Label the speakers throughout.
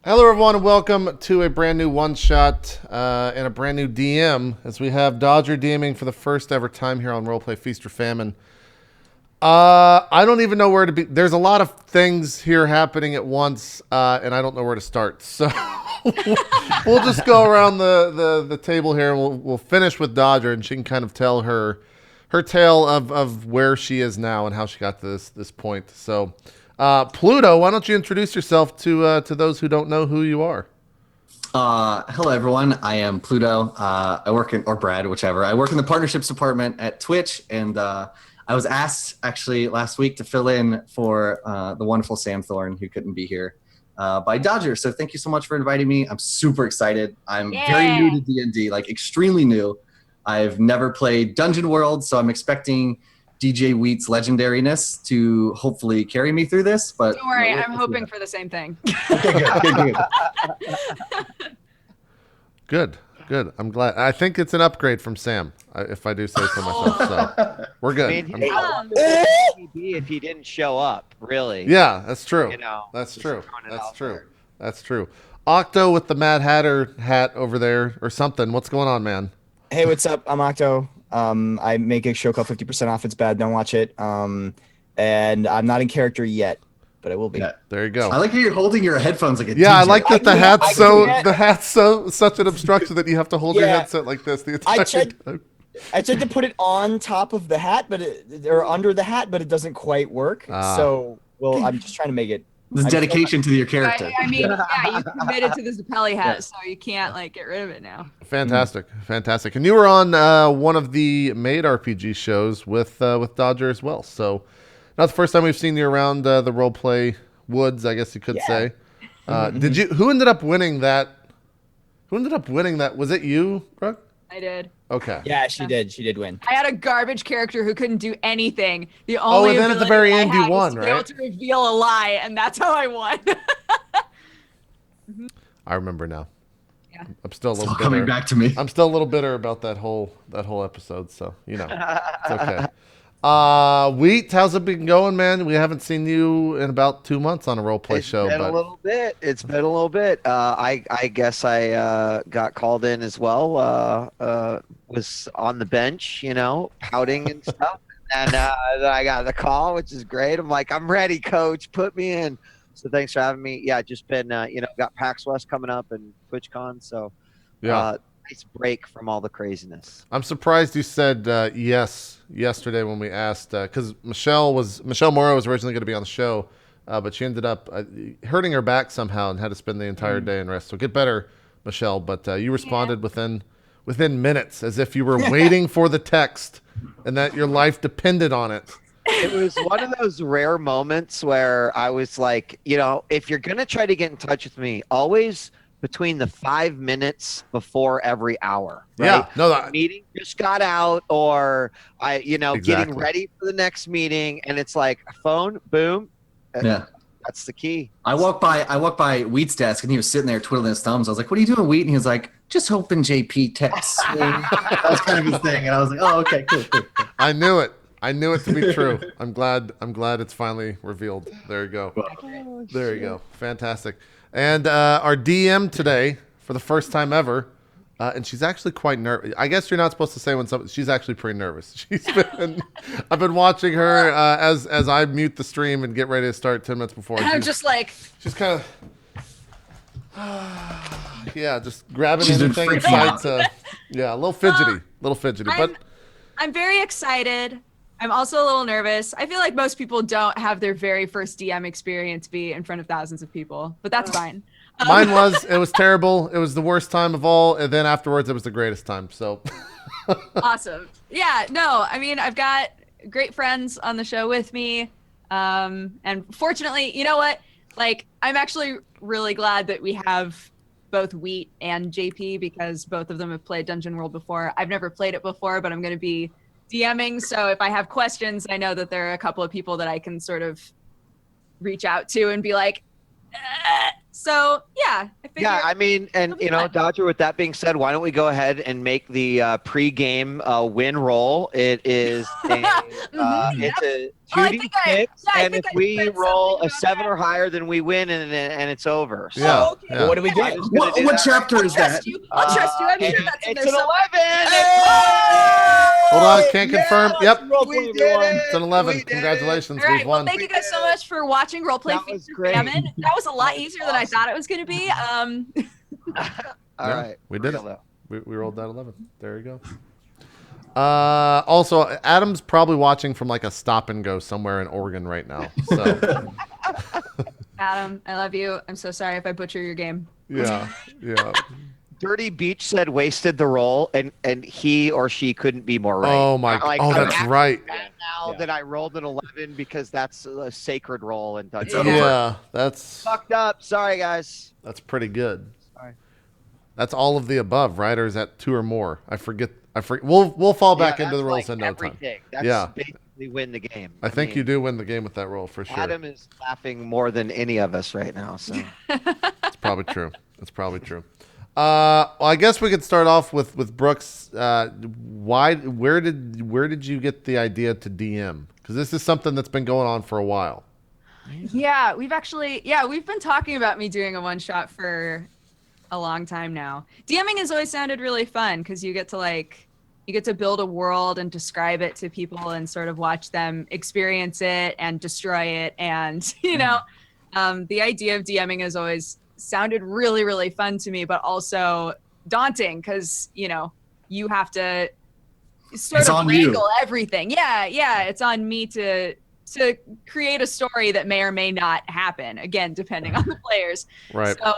Speaker 1: Hello, everyone, and welcome to a brand new one-shot and a brand new DM as we have Dodger DMing for the first ever time here on RollPlay Feast or Famine. I don't even know where to be. There's a lot of things here happening at once, and I don't know where to start. So we'll just go around the table here, and we'll finish with Dodger, and she can kind of tell her tale of where she is now and how she got to this point. So. Pluto, why don't you introduce yourself to those who don't know who you are?
Speaker 2: Hello, everyone. I am Pluto. I work in, or Brad, whichever. I work in the partnerships department at Twitch, and I was asked actually last week to fill in for the wonderful Sam Thorne, who couldn't be here, by Dodger. So thank you so much for inviting me. I'm super excited. I'm very new to D&D, like extremely new. I've never played Dungeon World, so I'm expecting DJ Wheat's legendariness to hopefully carry me through this, but
Speaker 3: don't worry, I'm hoping for the same thing.
Speaker 2: Okay, good.
Speaker 1: Good. I'm glad. I think it's an upgrade from Sam, if I do say so myself. So we're good.
Speaker 4: I mean, if he didn't show up, really.
Speaker 1: Yeah, that's true.
Speaker 4: You know,
Speaker 1: that's true. That's true. Octo with the Mad Hatter hat over there or something. What's going on, man?
Speaker 5: Hey, what's up? I'm Octo. I make a show called 50% Off. It's bad. Don't watch it. And I'm not in character yet, but I will be.
Speaker 2: Yeah.
Speaker 1: There you go.
Speaker 2: I like how you're holding your headphones like a DJ.
Speaker 1: I like that the hat's such an obstruction that you have to hold your headset like this the entire time.
Speaker 5: I tried to put it on top of the hat, or under the hat, but it doesn't quite work. So, I'm just trying to make it.
Speaker 2: This dedication to your character.
Speaker 3: I mean, you committed to this Zapelli hat, so you can't get rid of it now.
Speaker 1: Fantastic. And you were on one of the Made RPG shows with Dodger as well. So not the first time we've seen you around the roleplay woods, I guess you could say. Did you? Who ended up winning that? Was it you, Brooke?
Speaker 3: I did.
Speaker 1: Okay.
Speaker 5: Yeah, she did. She did win.
Speaker 3: I had a garbage character who couldn't do anything. The only
Speaker 1: and then at the very end you won, right?
Speaker 3: To be able to reveal a lie, and that's how I won.
Speaker 1: I remember now.
Speaker 3: Yeah.
Speaker 1: I'm still a little bitter.
Speaker 2: Coming back to me.
Speaker 1: I'm still a little bitter about that whole episode. So it's okay. Wheat, how's it been going, man? We haven't seen you in about 2 months on a roleplay show.
Speaker 4: It's been a little bit. I guess I got called in as well. Was on the bench, pouting and stuff. And then I got the call, which is great. I'm like, I'm ready, coach. Put me in. So thanks for having me. Yeah, just been, got PAX West coming up and TwitchCon. So nice break from all the craziness.
Speaker 1: I'm surprised you said yes yesterday when we asked, because Michelle Morrow was originally going to be on the show, but she ended up hurting her back somehow and had to spend the entire day in rest. So get better, Michelle. But you responded within minutes, as if you were waiting for the text and that your life depended on it.
Speaker 4: It was one of those rare moments where I was like, if you're going to try to get in touch with me, always between the 5 minutes before every hour, right?
Speaker 1: Yeah, no,
Speaker 4: the meeting just got out, or getting ready for the next meeting, and it's like phone, boom.
Speaker 2: Yeah,
Speaker 4: that's the key.
Speaker 2: I walked by Wheat's desk, and he was sitting there twiddling his thumbs. I was like, "What are you doing, Wheat?" And he was like, "Just hoping JP texts me." That was kind of his thing, and I was like, "Oh, okay, cool."
Speaker 1: I knew it to be true. I'm glad it's finally revealed. There you go. There you go. Fantastic. And our DM today, for the first time ever, and she's actually quite nervous. I guess you're not supposed to say when she's actually pretty nervous. I've been watching her as I mute the stream and get ready to start 10 minutes before.
Speaker 3: I'm just like.
Speaker 1: She's kind of, just grabbing anything in sight. A little fidgety, but
Speaker 3: I'm very excited. I'm also a little nervous. I feel like most people don't have their very first DM experience be in front of thousands of people, but that's fine.
Speaker 1: Mine it was terrible. It was the worst time of all. And then afterwards, it was the greatest time. So
Speaker 3: awesome. Yeah, no, I mean, I've got great friends on the show with me. And fortunately, you know what? I'm actually really glad that we have both Wheat and JP, because both of them have played Dungeon World before. I've never played it before, but I'm going to be DMing, so if I have questions, I know that there are a couple of people that I can sort of reach out to and be like, so yeah.
Speaker 4: I mean, and Dodger, with that being said, why don't we go ahead and make the pre-game win roll? It is
Speaker 3: Oh, I
Speaker 4: Two
Speaker 3: think
Speaker 4: d6,
Speaker 3: I
Speaker 4: and
Speaker 3: think
Speaker 4: if
Speaker 3: I
Speaker 4: we
Speaker 3: said
Speaker 4: roll
Speaker 3: something
Speaker 4: a
Speaker 3: about
Speaker 4: 7
Speaker 3: that.
Speaker 4: or higher, then we win, and it's over. So
Speaker 1: Yeah.
Speaker 3: Oh, okay.
Speaker 1: Yeah.
Speaker 5: Well, what do we
Speaker 4: I'm
Speaker 5: get?
Speaker 4: just gonna do
Speaker 2: What
Speaker 4: that.
Speaker 2: chapter
Speaker 3: I'll
Speaker 2: is that?
Speaker 3: trust you. I'll trust you. I'm sure
Speaker 4: And
Speaker 3: that's in
Speaker 4: it's
Speaker 3: there
Speaker 4: an
Speaker 3: somewhere.
Speaker 4: 11.
Speaker 1: Hold on, can't confirm. Yep,
Speaker 5: Roleplay,
Speaker 4: We did
Speaker 5: everyone.
Speaker 1: it's an
Speaker 4: it.
Speaker 1: 11.
Speaker 4: We did it.
Speaker 1: Congratulations,
Speaker 3: All right.
Speaker 1: we've
Speaker 3: Well,
Speaker 1: won.
Speaker 3: thank you guys so much for watching Roleplay
Speaker 4: That
Speaker 3: Feast
Speaker 4: was
Speaker 3: or
Speaker 4: great.
Speaker 3: Famine. That was a lot
Speaker 4: That was
Speaker 3: easier than I thought it was going to be.
Speaker 4: All
Speaker 1: Yeah,
Speaker 4: right.
Speaker 1: we
Speaker 4: for
Speaker 1: did
Speaker 4: real,
Speaker 1: it.
Speaker 4: though.
Speaker 1: We rolled that 11. There you go. Also, Adam's probably watching from like a stop and go somewhere in Oregon right now. So,
Speaker 3: Adam, I love you. I'm so sorry if I butcher your game.
Speaker 1: yeah.
Speaker 4: Dirty Beach said wasted the roll, and he or she couldn't be more right.
Speaker 1: Oh my.
Speaker 4: Like,
Speaker 1: Oh,
Speaker 4: I'm
Speaker 1: that's
Speaker 4: actually
Speaker 1: right.
Speaker 4: mad now
Speaker 5: Yeah.
Speaker 4: that I rolled an 11 because that's a sacred roll in
Speaker 2: It's
Speaker 4: Dungeons.
Speaker 2: over.
Speaker 1: Yeah, that's
Speaker 4: Fucked up. Sorry, guys.
Speaker 1: pretty good.
Speaker 4: Sorry.
Speaker 1: That's all of the above, right? Or is that 2 or more? I forget. We'll fall back
Speaker 4: Yeah,
Speaker 1: into the
Speaker 4: that's
Speaker 1: rolls
Speaker 4: like
Speaker 1: in no time.
Speaker 4: everything. That's
Speaker 1: Yeah.
Speaker 4: basically win the game.
Speaker 1: I think
Speaker 4: mean,
Speaker 1: you do win the game with that roll for sure.
Speaker 4: Adam is laughing more than any of us right now. So
Speaker 1: It's probably true. It's probably true. Well, I guess we could start off with Brooks. Where did you get the idea to DM? Because this is something that's been going on for a while.
Speaker 3: Yeah, we've been talking about me doing a one shot for a long time now. DMing has always sounded really fun because you get to build a world and describe it to people and sort of watch them experience it and destroy it. And, the idea of DMing has always sounded really, really fun to me, but also daunting because, you have to sort
Speaker 2: It's
Speaker 3: of
Speaker 2: on you.
Speaker 3: wrangle everything. Yeah. It's on me to create a story that may or may not happen, again, depending on the players.
Speaker 1: Right.
Speaker 3: So,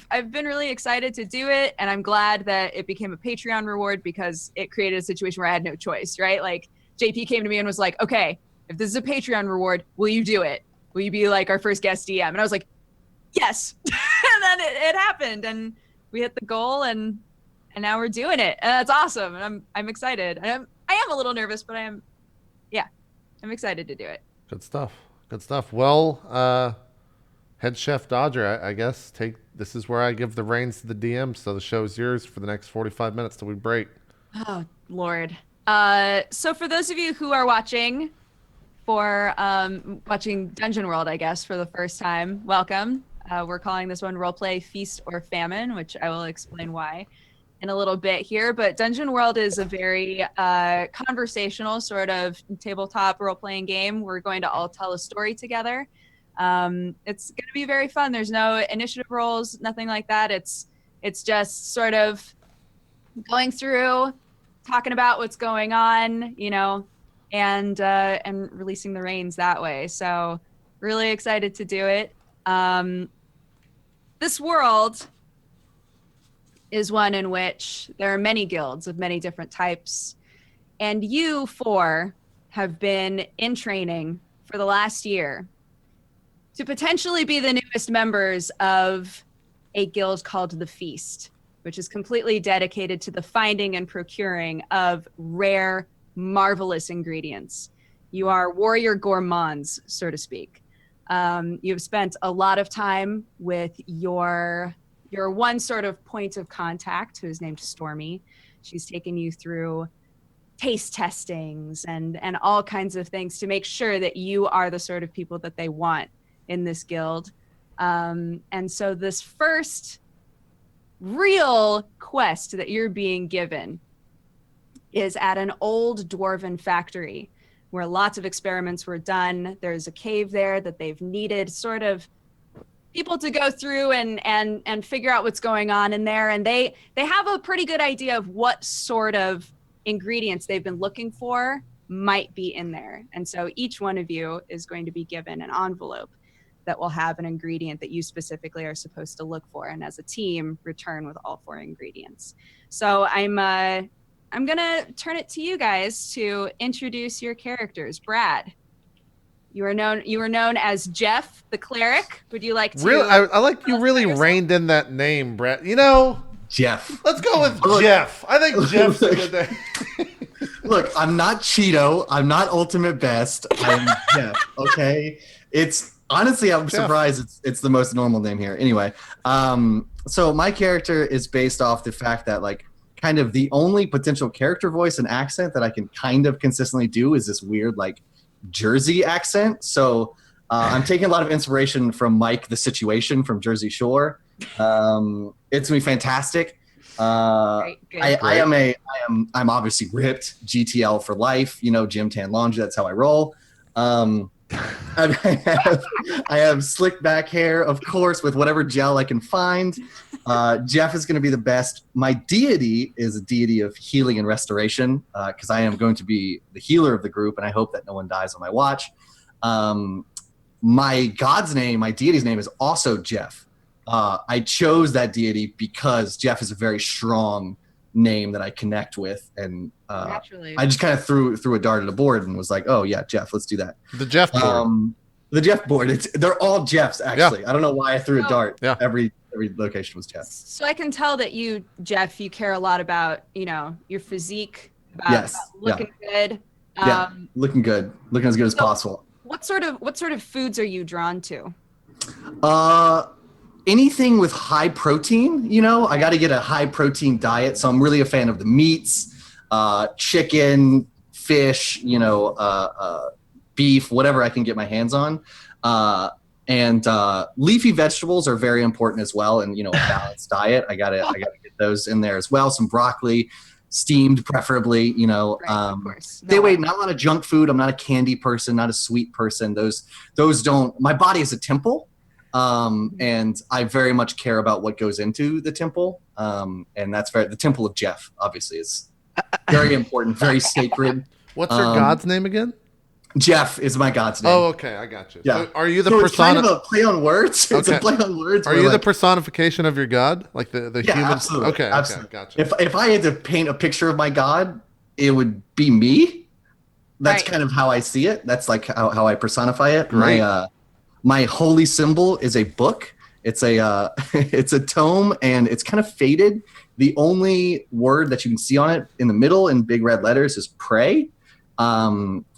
Speaker 3: I've been really excited to do it, and I'm glad that it became a Patreon reward because it created a situation where I had no choice, right? Like JP came to me and was like, "Okay, if this is a Patreon reward, will you do it? Will you be like our first guest DM?" And I was like, "Yes." And then it happened, and we hit the goal, and now we're doing it, and that's awesome. And I'm excited. And I am a little nervous, but I'm excited to do it.
Speaker 1: Good stuff. Well, Head Chef Dodger, I guess this is where I give the reins to the DM, so the show's yours for the next 45 minutes till we break.
Speaker 3: Oh, Lord. So for those of you who are watching Dungeon World, I guess, for the first time, welcome. We're calling this one Roleplay Feast or Famine, which I will explain why in a little bit here. But Dungeon World is a very conversational sort of tabletop role-playing game. We're going to all tell a story together. It's going to be very fun. There's no initiative rolls, nothing like that. It's just sort of going through, talking about what's going on, and releasing the reins that way. So really excited to do it. This world is one in which there are many guilds of many different types, and you four have been in training for the last year to potentially be the newest members of a guild called the Feast, which is completely dedicated to the finding and procuring of rare, marvelous ingredients. You are warrior gourmands, so to speak. You've spent a lot of time with your one sort of point of contact, who is named Stormy. She's taken you through taste testings and all kinds of things to make sure that you are the sort of people that they want in this guild. And so this first real quest that you're being given is at an old dwarven factory where lots of experiments were done. There's a cave there that they've needed sort of people to go through and figure out what's going on in there. And they have a pretty good idea of what sort of ingredients they've been looking for might be in there. And so each one of you is going to be given an envelope that will have an ingredient that you specifically are supposed to look for, and as a team return with all 4 ingredients. So I'm gonna turn it to you guys to introduce your characters. Brad, you were known as Jeff the Cleric. Would you like to
Speaker 1: Really, I like you really reined in that name, Brett.
Speaker 2: Jeff.
Speaker 1: Let's go with Jeff. I think Jeff's a good name.
Speaker 2: Look, I'm not Cheeto. I'm not Ultimate Best. I'm Jeff. Okay, honestly, I'm surprised it's the most normal name here. Anyway, so my character is based off the fact that kind of the only potential character voice and accent that I can kind of consistently do is this weird Jersey accent. So I'm taking a lot of inspiration from Mike, the Situation from Jersey Shore. It's gonna be fantastic.
Speaker 3: Great.
Speaker 2: I'm obviously ripped, GTL for life, gym, tan, laundry. That's how I roll. I have slick back hair, of course, with whatever gel I can find. Jeff is going to be the best. My deity is a deity of healing and restoration, because I am going to be the healer of the group, and I hope that no one dies on my watch. My god's name, my deity's name is also Jeff. I chose that deity because Jeff is a very strong name that I connect with, and
Speaker 3: Naturally.
Speaker 2: I just kind of threw a dart at a board and was like, oh yeah, Jeff, let's do that.
Speaker 1: The Jeff board.
Speaker 2: The Jeff board. They're all Jeffs, actually. Yeah. I don't know why I threw a dart.
Speaker 1: Yeah.
Speaker 2: Every location was Jeff.
Speaker 3: So I can tell that you, Jeff, you care a lot about, your physique, about looking good.
Speaker 2: Looking good. Looking as good as possible.
Speaker 3: What sort of foods are you drawn to?
Speaker 2: Anything with high protein, I got to get a high protein diet. So I'm really a fan of the meats, chicken, fish, beef, whatever I can get my hands on. And leafy vegetables are very important as well. And, a balanced diet. I gotta get those in there as well. Some broccoli, steamed preferably,
Speaker 3: Right, of course.
Speaker 2: Stay away, not a lot of junk food. I'm not a candy person, not a sweet person. Those don't, my body is a temple. And I very much care about what goes into the temple. And that's the temple of Jeff, obviously, is very important, very sacred.
Speaker 1: What's your god's name again?
Speaker 2: Jeff is my god's name.
Speaker 1: Oh, okay, I got you.
Speaker 2: Yeah.
Speaker 1: So are you the
Speaker 2: It's kind of a play on words. It's
Speaker 1: Okay.
Speaker 2: a play on words.
Speaker 1: Are you the personification of your god, like the
Speaker 2: Yeah,
Speaker 1: human?
Speaker 2: absolutely.
Speaker 1: Okay,
Speaker 2: Absolutely.
Speaker 1: gotcha.
Speaker 2: If I had to paint a picture of my god, it would be me. That's
Speaker 3: Right.
Speaker 2: kind of how I see it. That's like how I personify it.
Speaker 1: Great.
Speaker 2: My holy symbol is a book. It's a it's a tome, and it's kind of faded. The only word that you can see on it in the middle in big red letters is pray.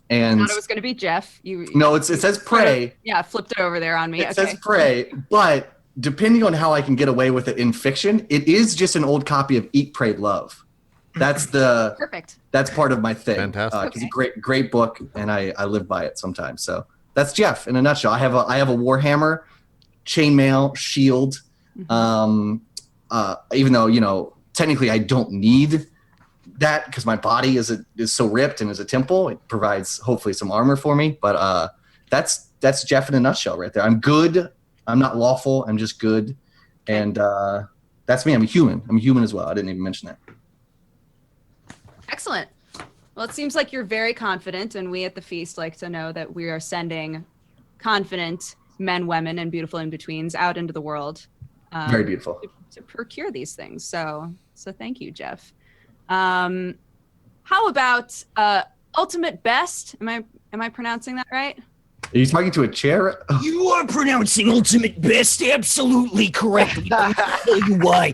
Speaker 2: And
Speaker 3: I thought it was going to be Jeff.
Speaker 2: no, it says pray.
Speaker 3: Yeah, flipped it over there on me.
Speaker 2: It says pray, but depending on how I can get away with it in fiction, it is just an old copy of Eat, Pray, Love. That's
Speaker 3: Perfect.
Speaker 2: that's part of my thing.
Speaker 1: Fantastic.
Speaker 2: It's a great book, and I live by it sometimes. So that's Jeff in a nutshell. I have a Warhammer, chainmail, shield. Even though technically I don't need that because my body is so ripped and is a temple. It provides hopefully some armor for me. But that's Jeff in a nutshell right there. I'm good. I'm not lawful. I'm just good, and that's me. I'm a human. I'm a human as well. I didn't even mention that.
Speaker 3: Excellent. Well, it seems like you're very confident, and we at the feast like to know that we are sending confident men, women, and beautiful in-betweens out into the world.
Speaker 2: Very beautiful.
Speaker 3: To procure these things. So thank you, Jeff. How about ultimate best? Am I pronouncing that right?
Speaker 2: Are you talking to a chair?
Speaker 6: You are pronouncing Ultimate Best absolutely correctly. Let me tell you why.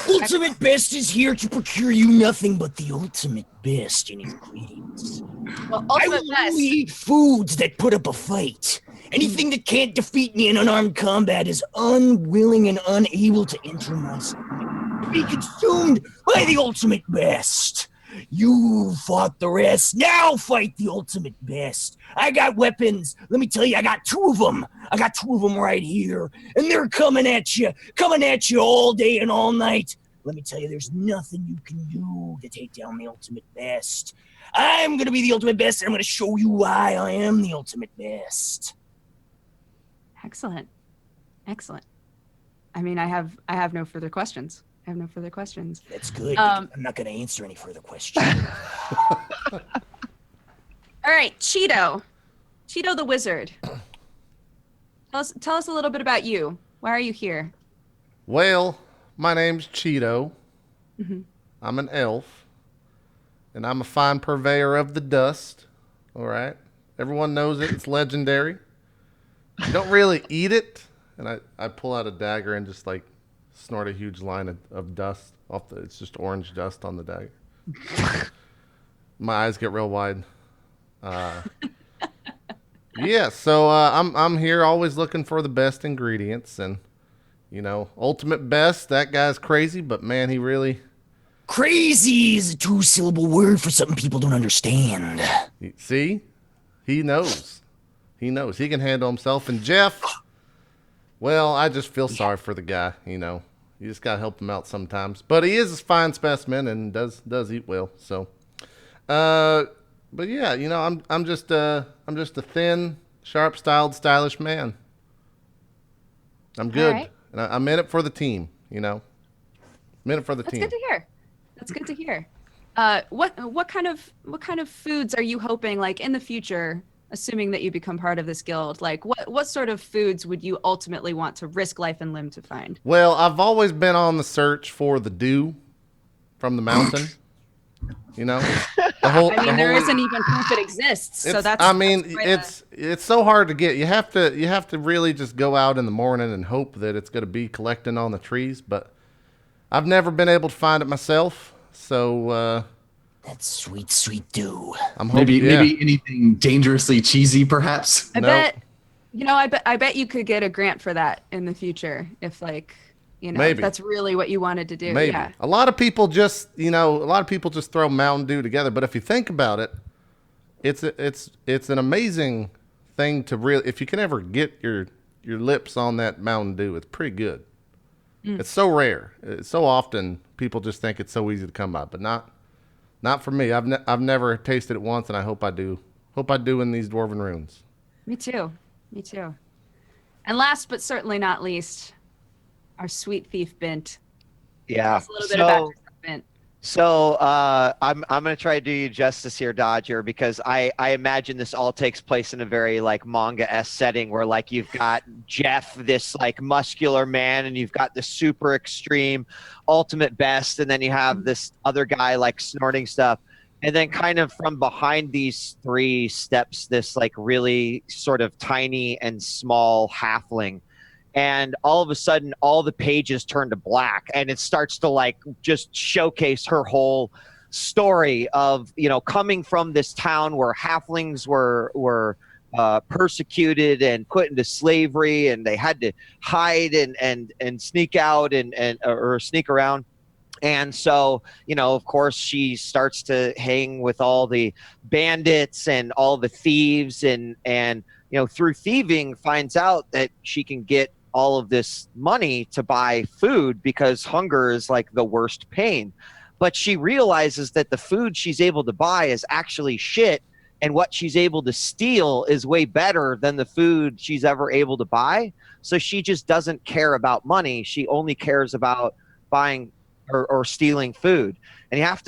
Speaker 6: Ultimate Best is here to procure you nothing but the ultimate best in ingredients.
Speaker 3: Well,
Speaker 6: I
Speaker 3: ultimate
Speaker 6: will
Speaker 3: best.
Speaker 6: only eat foods that put up a fight. Anything that can't defeat me in unarmed combat is unwilling and unable to enter my stomach. Be consumed by the ultimate best. You fought the rest. Now fight the ultimate best. I got weapons. Let me tell you, I got two of them. I got two of them right here. And they're coming at you all day and all night. Let me tell you, there's nothing you can do to take down the ultimate best. I'm going to be the ultimate best, and I'm going to show you why I am the ultimate best.
Speaker 3: Excellent. I mean, I have no further questions.
Speaker 6: That's good.
Speaker 3: Um,
Speaker 6: I'm not going to answer any further questions.
Speaker 3: All right, Cheeto the Wizard. Tell us a little bit about you. Why are you here?
Speaker 1: Well, my name's Cheeto. I'm an elf, and I'm a fine purveyor of the dust. All right, everyone knows it. It's legendary. You don't really eat it, and I pull out a dagger and just like snort a huge line of dust off it's just orange dust on the dagger. My eyes get real wide. Yeah, so I'm here always looking for the best ingredients, and ultimate best, that guy's crazy, but man, he really
Speaker 6: Crazy is a two-syllable word for something people don't understand.
Speaker 1: see? He knows. He knows. He can handle himself. And Jeff, well, I just feel sorry for the guy. You just gotta help him out sometimes. But he is a fine specimen and does eat well. So, but yeah, I'm just a thin, sharp-styled, stylish man. I'm good,
Speaker 3: right.
Speaker 1: and I'm in it for the team. I'm in it for the
Speaker 3: That's
Speaker 1: team.
Speaker 3: good to hear. That's good to hear. What kind of foods are you hoping, like, in the future, assuming that you become part of this guild? Like, what sort of foods would you ultimately want to risk life and limb to find?
Speaker 1: Well, I've always been on the search for the dew from the mountain.
Speaker 3: There isn't even proof it exists, so that's.
Speaker 1: It's so hard to get. You have to really just go out in the morning and hope that it's going to be collecting on the trees. But I've never been able to find it myself. So
Speaker 6: That sweet, sweet dew.
Speaker 1: I'm hoping
Speaker 2: maybe anything dangerously cheesy, perhaps.
Speaker 3: I bet you could get a grant for that in the future if, like, if that's really what you wanted to do.
Speaker 1: Maybe.
Speaker 3: Yeah.
Speaker 1: A lot of people just throw Mountain Dew together, but if you think about it, it's an amazing thing to really, if you can ever get your lips on that Mountain Dew, it's pretty good. It's so rare. It's so often people just think it's so easy to come by, but not for me. I've never tasted it once, and I hope I do. Hope I do in these Dwarven Runes.
Speaker 3: Me too. And last but certainly not least, our sweet thief Bint.
Speaker 4: Yeah.
Speaker 3: Tell us a little bit about yourself, Bint.
Speaker 4: So I'm gonna try to do you justice here, Dodger, because I imagine this all takes place in a very like manga-esque setting where like you've got Jeff, this like muscular man, and you've got the super extreme ultimate best, and then you have this other guy like snorting stuff. And then kind of from behind these three steps this like really sort of tiny and small halfling. And all of a sudden, all the pages turn to black, and it starts to like just showcase her whole story of coming from this town where halflings were persecuted and put into slavery, and they had to hide and sneak out or sneak around. And so, of course, she starts to hang with all the bandits and all the thieves, and through thieving finds out that she can get all of this money to buy food because hunger is like the worst pain. But she realizes that the food she's able to buy is actually shit, and what she's able to steal is way better than the food she's ever able to buy. So she just doesn't care about money. She only cares about buying or stealing food. And you have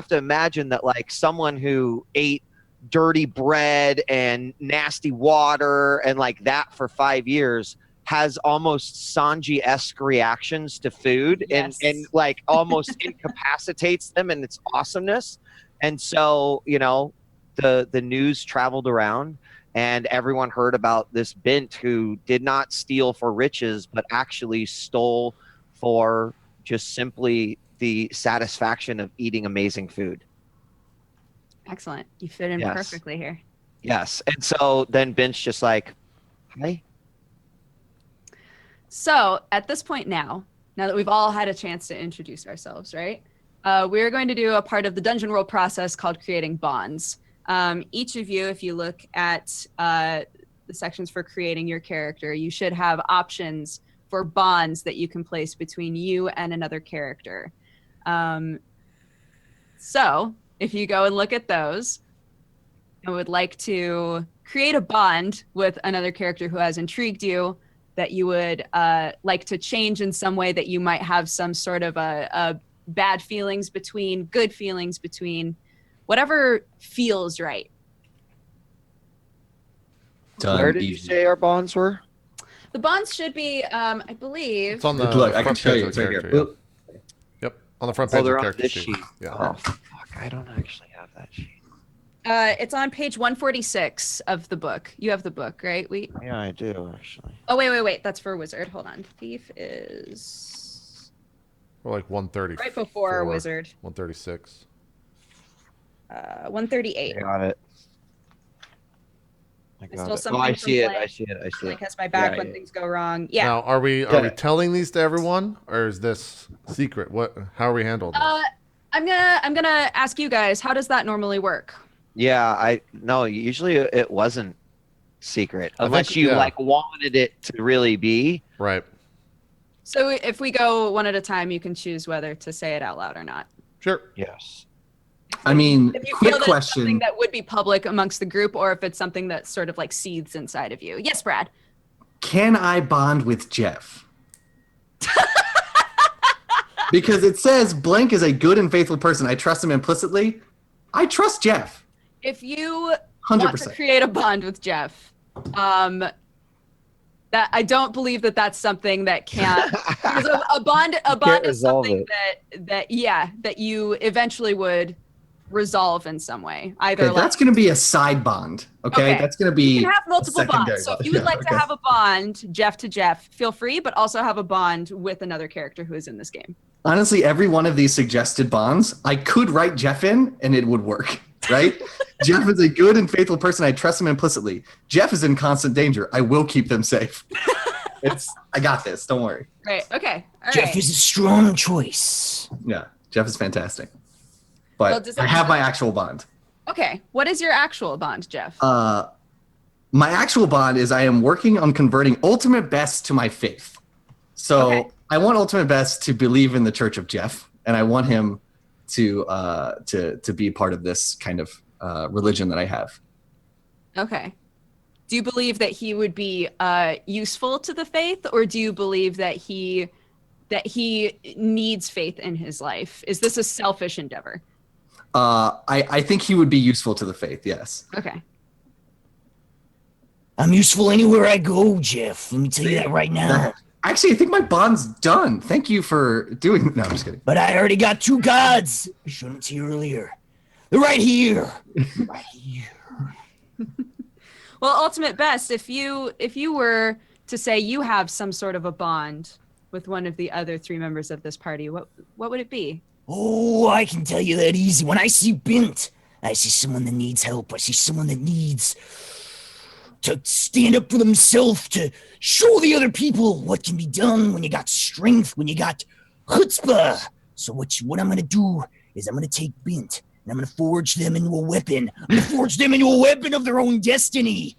Speaker 4: to imagine that like someone who ate dirty bread and nasty water and like that for 5 years has almost Sanji-esque reactions to food.
Speaker 3: Yes.
Speaker 4: and like almost incapacitates them in its awesomeness. And so, the news traveled around and everyone heard about this Bint who did not steal for riches, but actually stole for just simply the satisfaction of eating amazing food.
Speaker 3: Excellent. You fit in
Speaker 4: Yes.
Speaker 3: perfectly here.
Speaker 4: Yes. And so then Bint's just like, hi.
Speaker 3: So at this point now that we've all had a chance to introduce ourselves, right? We're going to do a part of the dungeon roll process called creating bonds. Each of you, if you look at the sections for creating your character, you should have options for bonds that you can place between you and another character. So if you go and look at those, I would like to create a bond with another character who has intrigued you, that you would like to change in some way, that you might have some sort of a bad feelings between, good feelings between, whatever feels right.
Speaker 2: Done.
Speaker 4: Where did you
Speaker 2: Easy.
Speaker 4: say our bonds were?
Speaker 3: The bonds should be, I believe.
Speaker 1: It's on the
Speaker 2: Look, I
Speaker 1: front
Speaker 2: can show
Speaker 1: page
Speaker 2: you.
Speaker 1: of
Speaker 2: It's
Speaker 1: the
Speaker 2: right here.
Speaker 1: character, yeah. Yep, on the front page
Speaker 4: Oh,
Speaker 1: of the
Speaker 4: they're on
Speaker 1: character
Speaker 4: this
Speaker 1: sheet.
Speaker 4: sheet.
Speaker 1: Yeah.
Speaker 4: Oh, fuck. I don't actually have that sheet.
Speaker 3: It's on page 146 of the book. You have the book, right?
Speaker 4: Yeah, I do, actually.
Speaker 3: Oh, wait. That's for Wizard. Hold on. Thief is
Speaker 1: We're like 130.
Speaker 3: right before Wizard.
Speaker 1: 136.
Speaker 3: 138.
Speaker 4: I got it. I
Speaker 3: It's
Speaker 4: got
Speaker 3: still
Speaker 4: it.
Speaker 3: something
Speaker 4: Oh, I
Speaker 3: from
Speaker 4: see it.
Speaker 3: Play.
Speaker 4: I see it. I see
Speaker 3: Like
Speaker 4: it.
Speaker 3: has my back
Speaker 4: Yeah,
Speaker 3: when
Speaker 4: yeah.
Speaker 3: things go wrong. Yeah.
Speaker 1: Now, are we
Speaker 4: Yeah.
Speaker 1: telling these to everyone, or is this secret? How are we handling this?
Speaker 3: I'm gonna ask you guys, how does that normally work?
Speaker 4: Yeah, no, usually it wasn't secret
Speaker 1: I
Speaker 4: unless
Speaker 1: think-
Speaker 4: you
Speaker 1: yeah.
Speaker 4: like wanted it to really be.
Speaker 1: Right.
Speaker 3: So if we go one at a time, you can choose whether to say it out loud or not.
Speaker 1: Sure.
Speaker 4: Yes.
Speaker 2: I mean,
Speaker 3: If you
Speaker 2: quick
Speaker 3: feel that it's something
Speaker 2: question.
Speaker 3: that would be public amongst the group, or if it's something that sort of like seethes inside of you. Yes, Brad.
Speaker 2: Can I bond with Jeff? Because it says blank is a good and faithful person. I trust him implicitly. I trust Jeff.
Speaker 3: If you
Speaker 2: 100%.
Speaker 3: want to create a bond with Jeff, that I don't believe that that's something that can. Because a bond is
Speaker 4: resolve
Speaker 3: something that you eventually would resolve in some way. Either
Speaker 2: Okay, that's going to be a side bond. Okay, that's going to be.
Speaker 3: you can have multiple
Speaker 2: a secondary
Speaker 3: bonds. So if
Speaker 2: bond.
Speaker 3: you would
Speaker 2: Yeah,
Speaker 3: like
Speaker 2: okay.
Speaker 3: to have a bond, Jeff to Jeff, feel free, but also have a bond with another character who is in this game.
Speaker 2: Honestly, every one of these suggested bonds, I could write Jeff in and it would work, right? Jeff is a good and faithful person. I trust him implicitly. Jeff is in constant danger. I will keep them safe. I got this. Don't worry.
Speaker 3: Right. Okay. All
Speaker 6: Jeff
Speaker 3: right.
Speaker 6: is a strong choice.
Speaker 2: Yeah, Jeff is fantastic. But
Speaker 3: Well, does
Speaker 2: I
Speaker 3: that-
Speaker 2: have my actual bond.
Speaker 3: Okay. What is your actual bond, Jeff?
Speaker 2: My actual bond is I am working on converting Ultimate Best to my faith. So
Speaker 3: Okay.
Speaker 2: I want Ultimate Best to believe in the Church of Jeff, and I want him to be part of this kind of religion that I have.
Speaker 3: Okay. Do you believe that he would be useful to the faith, or do you believe that he needs faith in his life? Is this a selfish endeavor?
Speaker 2: I think he would be useful to the faith. Yes.
Speaker 3: Okay.
Speaker 6: I'm useful anywhere I go, Jeff. Let me tell you that right now.
Speaker 2: Actually, I think my bond's done. Thank you for doing. No, I'm just kidding.
Speaker 6: But I already got 2 gods. I showed them to you earlier. They're right here. Right here.
Speaker 3: Well, ultimate best, if you were to say you have some sort of a bond with one of the other 3 members of this party, what would it be?
Speaker 6: Oh, I can tell you that easy. When I see Bint, I see someone that needs help. I see someone that needs to stand up for themselves, to show the other people what can be done when you got strength, when you got chutzpah. So what I'm going to do is I'm going to take Bint and I'm going to forge them into a weapon. I'm going to forge them into a weapon of their own destiny.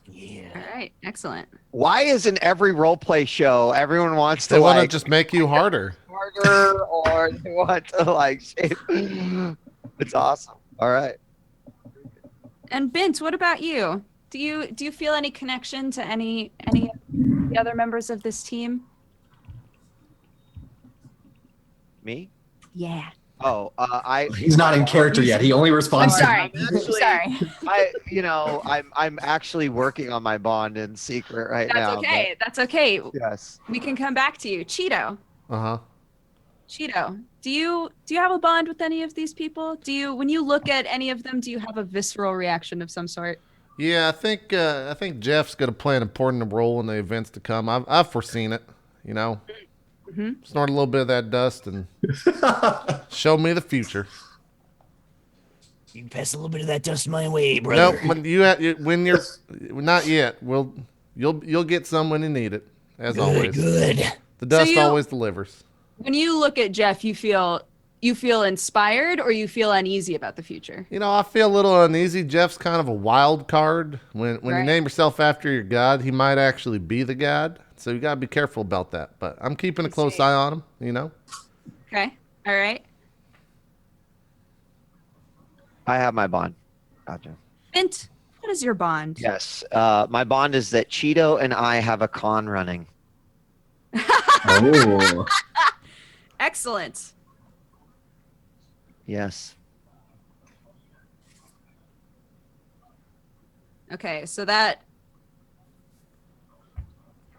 Speaker 6: Yeah.
Speaker 3: All right. Excellent.
Speaker 4: Why isn't every role play show everyone wants
Speaker 1: They
Speaker 4: to
Speaker 1: want to
Speaker 4: like
Speaker 1: just make you harder.
Speaker 4: harder or they want to like shape? It's awesome. All right.
Speaker 3: And Bint, what about you? Do you feel any connection to any of the other members of this team?
Speaker 4: Me?
Speaker 3: Yeah.
Speaker 4: Oh,
Speaker 2: He's not in character yet. He only
Speaker 3: I'm
Speaker 2: responds.
Speaker 3: sorry.
Speaker 4: Actually-
Speaker 3: Sorry.
Speaker 4: I'm actually working on my bond in secret right
Speaker 3: That's
Speaker 4: now.
Speaker 3: okay. That's okay.
Speaker 4: but yes.
Speaker 3: We can come back to you. Cheeto.
Speaker 1: Uh-huh.
Speaker 3: Cheeto, do you have a bond with any of these people? When you look at any of them, do you have a visceral reaction of some sort?
Speaker 1: Yeah, I think Jeff's going to play an important role in the events to come. I've foreseen it, you know.
Speaker 3: Mm-hmm.
Speaker 1: Snort a little bit of that dust and show me the future.
Speaker 6: You can pass a little bit of that dust my way, brother.
Speaker 1: Nope, when you're not yet. You'll get some when you need it, as always.
Speaker 6: Good.
Speaker 1: The dust
Speaker 3: you-
Speaker 1: always delivers.
Speaker 3: When you look at Jeff, you feel inspired or you feel uneasy about the future?
Speaker 1: You know, I feel a little uneasy. Jeff's kind of a wild card. When you
Speaker 3: Right.
Speaker 1: name yourself after your god, he might actually be the god. So you gotta be careful about that. But I'm keeping a close eye on him. You know.
Speaker 3: Okay. All right.
Speaker 4: I have my bond. Gotcha.
Speaker 3: Bint, what is your bond?
Speaker 4: Yes. My bond is that Cheeto and I have a con running.
Speaker 2: Oh.
Speaker 3: Excellent.
Speaker 4: Yes.
Speaker 3: Okay, so that.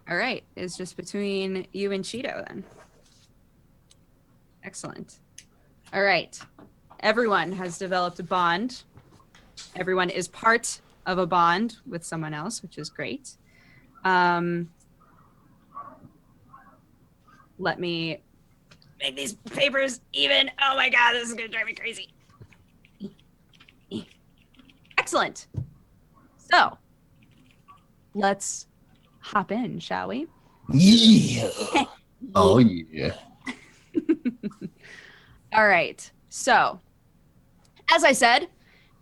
Speaker 3: All right, is just between you and Cheeto then. Excellent. All right. Everyone has developed a bond. Everyone is part of a bond with someone else, which is great. Let me make these papers even. Oh my God, this is going to drive me crazy. Excellent. So let's hop in, shall we?
Speaker 6: Yeah.
Speaker 2: Oh yeah.
Speaker 3: All right. So as I said,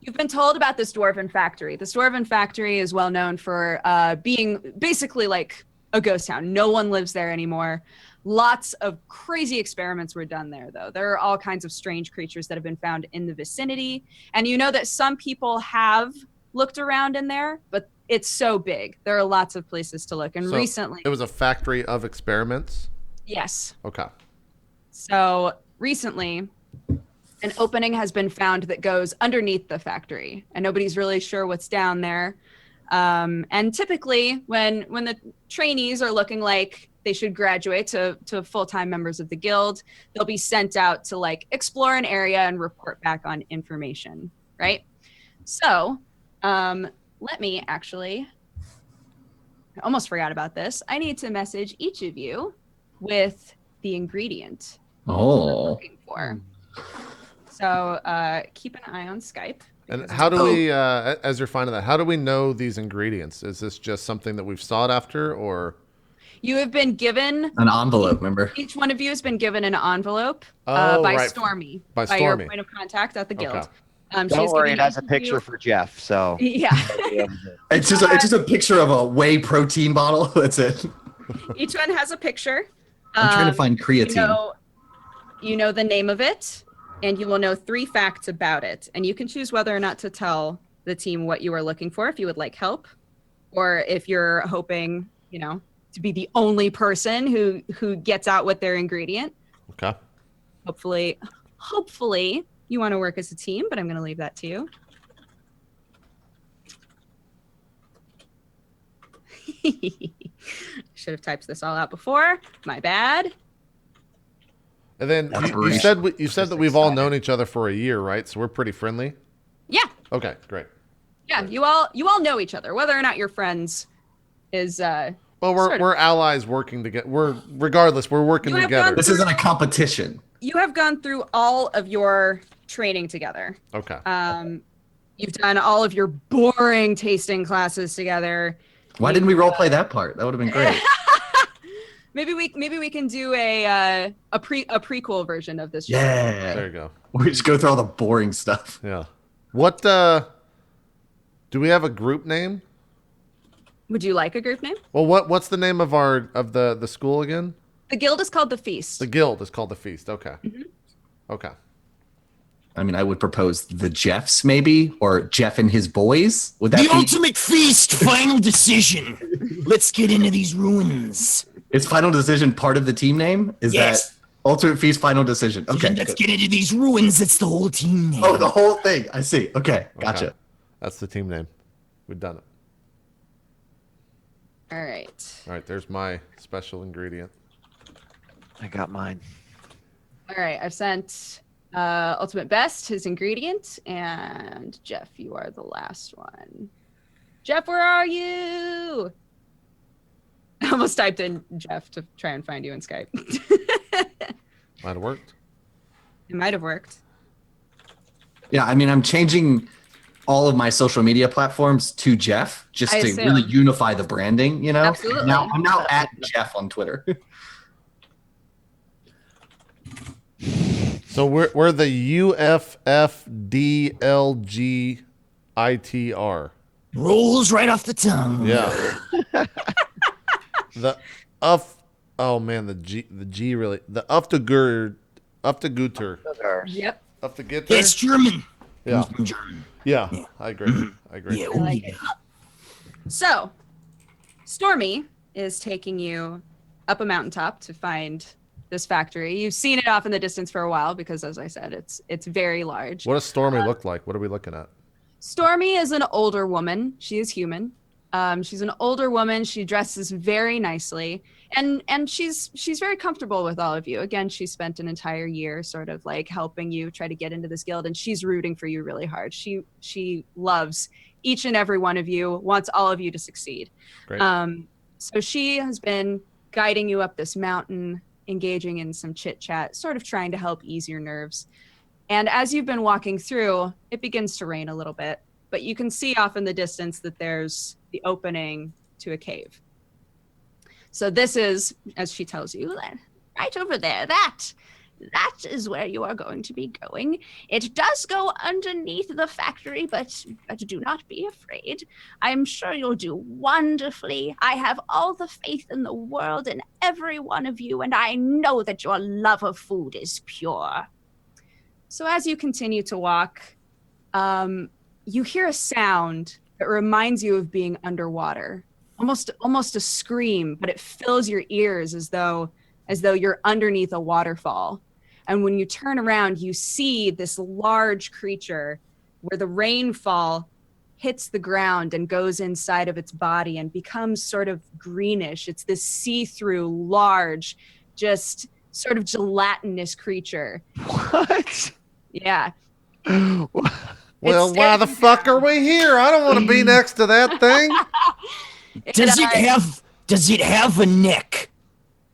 Speaker 3: you've been told about this dwarven factory. This dwarven factory is well known for being basically like a ghost town. No one lives there anymore. Lots of crazy experiments were done there, though. There are all kinds of strange creatures that have been found in the vicinity. And you know that some people have looked around in there, but it's so big. There are lots of places to look. And
Speaker 1: So
Speaker 3: recently...
Speaker 1: it was a factory of experiments?
Speaker 3: Yes.
Speaker 1: Okay.
Speaker 3: So recently, an opening has been found that goes underneath the factory, and nobody's really sure what's down there. And typically, when the trainees are looking like they should graduate to full-time members of the guild, they'll be sent out to like explore an area and report back on information, right? So let me actually, I almost forgot about this. I need to message each of you with the ingredient you're looking for. So keep an eye on Skype.
Speaker 1: And how do we, as you're finding that, how do we know these ingredients? Is this just something that we've sought after, or?
Speaker 3: You have been given
Speaker 2: An envelope, remember?
Speaker 3: Each one of you has been given an envelope
Speaker 1: Oh,
Speaker 3: by
Speaker 1: right.
Speaker 3: Stormy,
Speaker 1: By
Speaker 3: your
Speaker 1: Stormy.
Speaker 3: point of contact at the guild.
Speaker 1: Okay.
Speaker 4: Don't worry, it has a picture for Jeff. So
Speaker 3: Yeah.
Speaker 2: It's just a picture of a whey protein bottle. That's it.
Speaker 3: Each one has a picture.
Speaker 2: I'm trying to find creatine.
Speaker 3: You know the name of it, and you will know 3 facts about it. And you can choose whether or not to tell the team what you are looking for, if you would like help, or if you're hoping, to be the only person who gets out with their ingredient.
Speaker 1: Okay.
Speaker 3: Hopefully you want to work as a team, but I'm going to leave that to you. Should have typed this all out before. My bad.
Speaker 1: And then you said that we've all known each other for a year, right? So we're pretty friendly.
Speaker 3: Yeah.
Speaker 1: Okay, great.
Speaker 3: Yeah, you all know each other. Whether or not you're friends is
Speaker 1: Well, we're allies working together. We're working together.
Speaker 2: This isn't a competition.
Speaker 3: You have gone through all of your training together.
Speaker 1: Okay.
Speaker 3: You've done all of your boring tasting classes together.
Speaker 2: Why didn't we role play that part? That would have been great.
Speaker 3: Maybe we can do a prequel version of this show.
Speaker 2: Yeah.
Speaker 1: There you go.
Speaker 2: We just go through all the boring stuff.
Speaker 1: Yeah. What do we have a group name?
Speaker 3: Would you like a group name?
Speaker 1: Well, what's the name of the school again?
Speaker 3: The guild is called the Feast.
Speaker 1: The guild is called the Feast. Okay.
Speaker 3: Mm-hmm.
Speaker 1: Okay.
Speaker 2: I mean, I would propose the Jeffs, maybe, or Jeff and his boys. Would that
Speaker 6: The
Speaker 2: be?
Speaker 6: ultimate feast, final decision. Let's get into these ruins.
Speaker 2: Is Final Decision part of the team name? Is
Speaker 6: Yes.
Speaker 2: that Ultimate Feast Final Decision? Okay.
Speaker 6: Let's get into these ruins. That's the whole team name.
Speaker 2: Oh, the whole thing. I see. Okay. Gotcha.
Speaker 1: Okay. That's the team name. We've done it.
Speaker 3: All right.
Speaker 1: All right. There's my special ingredient.
Speaker 4: I got mine.
Speaker 3: All right. I've sent Ultimate Best his ingredient, and Jeff, you are the last one. Jeff, where are you? I almost typed in Jeff to try and find you in Skype.
Speaker 1: Might have worked.
Speaker 3: It might have worked.
Speaker 2: Yeah, I mean, I'm changing all of my social media platforms to Jeff just
Speaker 3: I
Speaker 2: to
Speaker 3: assume.
Speaker 2: really unify the branding, you know?
Speaker 3: Absolutely.
Speaker 2: I'm now at Jeff on Twitter.
Speaker 1: So we're the UFFDLGITR.
Speaker 6: Rolls right off the tongue.
Speaker 1: Yeah. Oh man, the G really, the Ufteguter.
Speaker 3: Yep.
Speaker 1: Ufteguter.
Speaker 6: That's German.
Speaker 1: Yeah.
Speaker 6: From German.
Speaker 1: Yeah. I agree. I agree.
Speaker 6: Yeah,
Speaker 3: I like it. So, Stormy is taking you up a mountaintop to find this factory. You've seen it off in the distance for a while because, as I said, it's very large.
Speaker 1: What does Stormy look like? What are we looking at?
Speaker 3: Stormy is an older woman. She is human. She's an older woman. She dresses very nicely, and she's very comfortable with all of you. Again, she spent an entire year sort of like helping you try to get into this guild, and she's rooting for you really hard. She loves each and every one of you, wants all of you to succeed.
Speaker 1: Great.
Speaker 3: So she has been guiding you up this mountain, engaging in some chit chat, sort of trying to help ease your nerves. And as you've been walking through, it begins to rain a little bit, but you can see off in the distance that there's the opening to a cave. So this is, as she tells you, right over there, that
Speaker 7: that is where you are going to be going. It does go underneath the factory, but do not be afraid. I'm sure you'll do wonderfully. I have all the faith in the world in every one of you, and I know that your love of food is pure.
Speaker 3: So as you continue to walk, you hear a sound that reminds you of being underwater. Almost a scream, but it fills your ears as though you're underneath a waterfall. And when you turn around, you see this large creature where the rainfall hits the ground and goes inside of its body and becomes sort of greenish. It's this see-through, large, just sort of gelatinous creature.
Speaker 4: What?
Speaker 3: Yeah.
Speaker 1: Well, why the fuck are we here? I don't want to be next to that thing.
Speaker 6: Does it have a neck?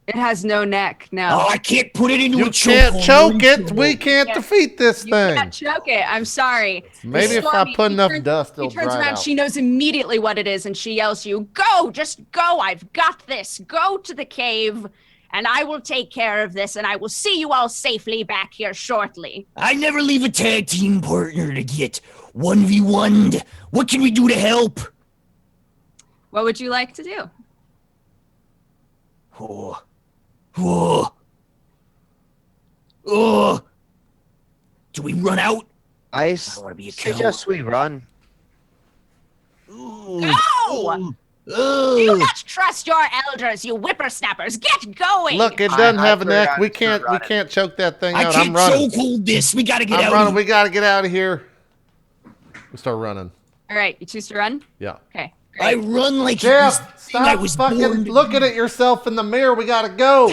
Speaker 3: It has no neck, no.
Speaker 6: Oh, I can't put it into
Speaker 1: You
Speaker 6: a
Speaker 1: can't
Speaker 6: chokehold.
Speaker 1: choke it. We can't
Speaker 3: Yeah.
Speaker 1: defeat this
Speaker 3: You
Speaker 1: thing.
Speaker 3: can't choke it. I'm sorry.
Speaker 1: Maybe if I
Speaker 3: Stormy,
Speaker 1: put
Speaker 3: she
Speaker 1: enough
Speaker 3: turns-
Speaker 1: dust,
Speaker 3: She
Speaker 1: it'll
Speaker 3: turns
Speaker 1: dry
Speaker 3: around.
Speaker 1: out.
Speaker 3: She knows immediately what it is, and she yells to you, "Go! Just go! I've got this. Go to the cave, and I will take care of this, and I will see you all safely back here shortly."
Speaker 6: I never leave a tag team partner to get 1v1'd. What can we do to help?
Speaker 3: What would you like to do?
Speaker 6: Oh. Oh. Oh. Do we run out?
Speaker 4: I
Speaker 6: wanna be a
Speaker 4: suggest we run.
Speaker 6: Ooh.
Speaker 3: Go!
Speaker 6: Oh.
Speaker 7: Do not trust your elders, you whippersnappers. Get going!
Speaker 1: Look, it doesn't
Speaker 4: I
Speaker 1: have a neck.
Speaker 4: forgot
Speaker 1: We
Speaker 4: to
Speaker 1: can't.
Speaker 4: run
Speaker 1: We
Speaker 4: it.
Speaker 1: can't choke that thing
Speaker 6: I
Speaker 1: out. I'm
Speaker 6: can't
Speaker 1: running.
Speaker 6: chokehold this. We gotta get
Speaker 1: I'm
Speaker 6: out.
Speaker 1: running. We gotta get out of here. We start running.
Speaker 3: All right, you choose to run?
Speaker 1: Yeah.
Speaker 3: Okay.
Speaker 6: I
Speaker 3: Great.
Speaker 6: run like
Speaker 1: Jeff,
Speaker 6: it was the thing I
Speaker 1: stop
Speaker 6: was born
Speaker 1: fucking
Speaker 6: to
Speaker 1: looking
Speaker 6: do.
Speaker 1: at yourself in the mirror. We gotta go.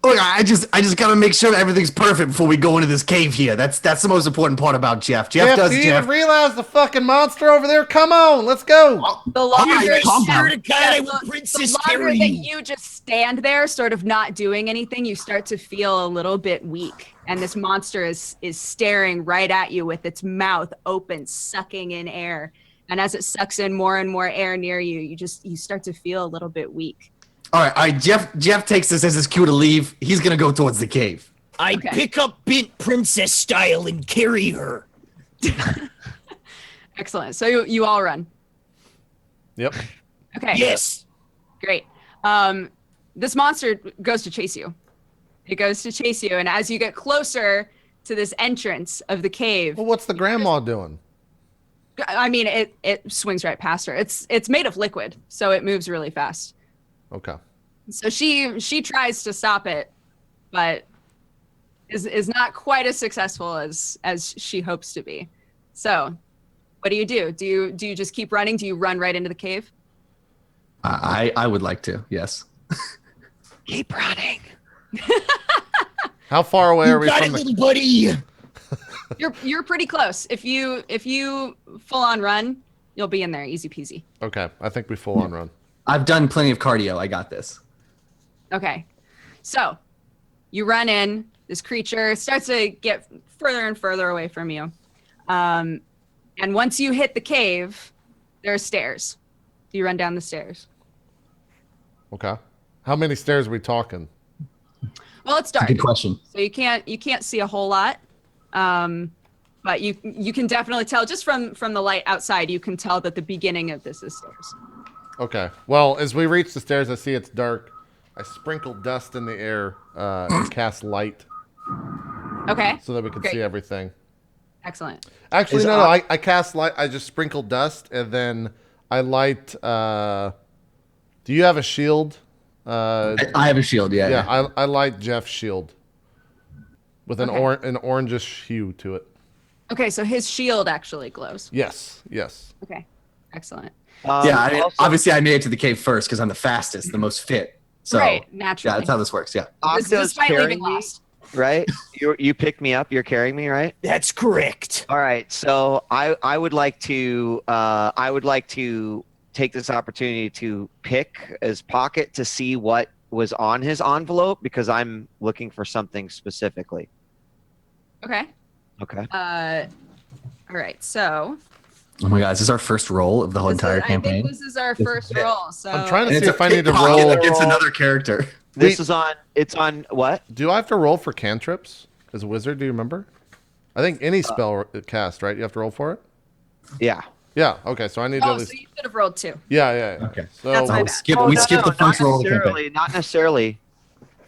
Speaker 2: Look, I just gotta make sure that everything's perfect before we go into this cave here. That's the most important part about Jeff. Jeff does
Speaker 1: do you
Speaker 2: Jeff.
Speaker 1: even realize the fucking monster over there? Come on, let's go.
Speaker 3: The longer,
Speaker 2: Alright, calm down.
Speaker 6: Swear to God, I
Speaker 3: Yeah,
Speaker 6: will
Speaker 3: the
Speaker 6: Princess
Speaker 3: longer
Speaker 6: carry
Speaker 3: that
Speaker 6: you.
Speaker 3: you just stand there, sort of not doing anything, you start to feel a little bit weak. And this monster is staring right at you with its mouth open, sucking in air. And as it sucks in more and more air near you, you start to feel a little bit weak.
Speaker 2: All right. Jeff takes this as his cue to leave. He's gonna go towards the cave.
Speaker 6: I
Speaker 3: Okay.
Speaker 6: pick up Bint Princess style and carry her.
Speaker 3: Excellent. So you all run.
Speaker 1: Yep.
Speaker 3: Okay.
Speaker 6: Yes.
Speaker 3: Great. This monster goes to chase you. It goes to chase you, and as you get closer to this entrance of the cave,
Speaker 1: Well, what's the grandma doing?
Speaker 3: I mean, it swings right past her. It's made of liquid, so it moves really fast.
Speaker 1: Okay.
Speaker 3: So she tries to stop it, but is not quite as successful as she hopes to be. So, what do? Do you just keep running? Do you run right into the cave?
Speaker 2: I would like to. Yes.
Speaker 4: Keep running.
Speaker 1: How far away are
Speaker 6: You
Speaker 1: we
Speaker 6: got
Speaker 1: from
Speaker 6: it,
Speaker 1: the?
Speaker 6: little buddy.
Speaker 3: You're pretty close. If you full on run, you'll be in there easy peasy.
Speaker 1: Okay, I think we full on run.
Speaker 2: I've done plenty of cardio. I got this.
Speaker 3: Okay. So, you run in. This creature starts to get further and further away from you. And once you hit the cave, there are stairs. Do you run down the stairs?
Speaker 1: Okay. How many stairs are we talking?
Speaker 3: Well, it's dark,
Speaker 2: Good question.
Speaker 3: so you can't see a whole lot. But you can definitely tell just from the light outside. You can tell that the beginning of this is stairs.
Speaker 1: Okay. Well, as we reach the stairs, I see it's dark. I sprinkle dust in the air and cast light
Speaker 3: Okay.
Speaker 1: so that we can
Speaker 3: Great.
Speaker 1: see everything.
Speaker 3: Excellent.
Speaker 1: Actually,
Speaker 2: Is
Speaker 1: no.
Speaker 2: our-
Speaker 1: I cast light. I just sprinkle dust and then I light. Do you have a shield?
Speaker 2: I have a shield. Yeah.
Speaker 1: Yeah, I light Jeff's shield with an
Speaker 3: Okay.
Speaker 1: an orangish hue to it.
Speaker 3: Okay, so his shield actually glows.
Speaker 1: Yes. Yes.
Speaker 3: Okay. Excellent.
Speaker 2: Yeah. I mean,
Speaker 4: Also,
Speaker 2: obviously, I made it to the cave first because I'm the fastest, the most fit. So
Speaker 3: Right,
Speaker 2: yeah,
Speaker 3: naturally.
Speaker 2: that's how this works. Yeah.
Speaker 4: Octo's
Speaker 3: Despite
Speaker 4: carrying
Speaker 3: leaving
Speaker 4: me,
Speaker 3: last.
Speaker 4: right? You pick me up. You're carrying me, right?
Speaker 6: That's correct.
Speaker 4: All right. So I would like to take this opportunity to pick his pocket to see what was on his envelope because I'm looking for something specifically.
Speaker 3: Okay.
Speaker 4: Okay.
Speaker 3: All right. So
Speaker 2: Oh my God, is this our first roll of the whole entire
Speaker 3: I
Speaker 2: campaign?
Speaker 3: think this is our
Speaker 2: This is
Speaker 3: first
Speaker 2: it.
Speaker 3: roll. So
Speaker 1: I'm trying to
Speaker 2: And
Speaker 1: see
Speaker 2: it's
Speaker 1: if I need to
Speaker 2: pocket
Speaker 1: roll.
Speaker 2: against another character.
Speaker 4: This is on. It's on what?
Speaker 1: Do I have to roll for cantrips as a wizard? Do you remember? I think any spell cast, right? You have to roll for it.
Speaker 4: Yeah.
Speaker 1: Yeah. Okay. So I need to at
Speaker 3: Oh,
Speaker 1: least.
Speaker 3: so you should have rolled 2.
Speaker 1: Yeah.
Speaker 2: Okay.
Speaker 1: So
Speaker 3: That's my
Speaker 2: we
Speaker 3: bad.
Speaker 2: skip,
Speaker 4: Oh,
Speaker 2: we
Speaker 4: no,
Speaker 2: skipped
Speaker 4: no,
Speaker 2: the first
Speaker 4: not
Speaker 2: roll of the campaign.
Speaker 4: necessarily. Not necessarily.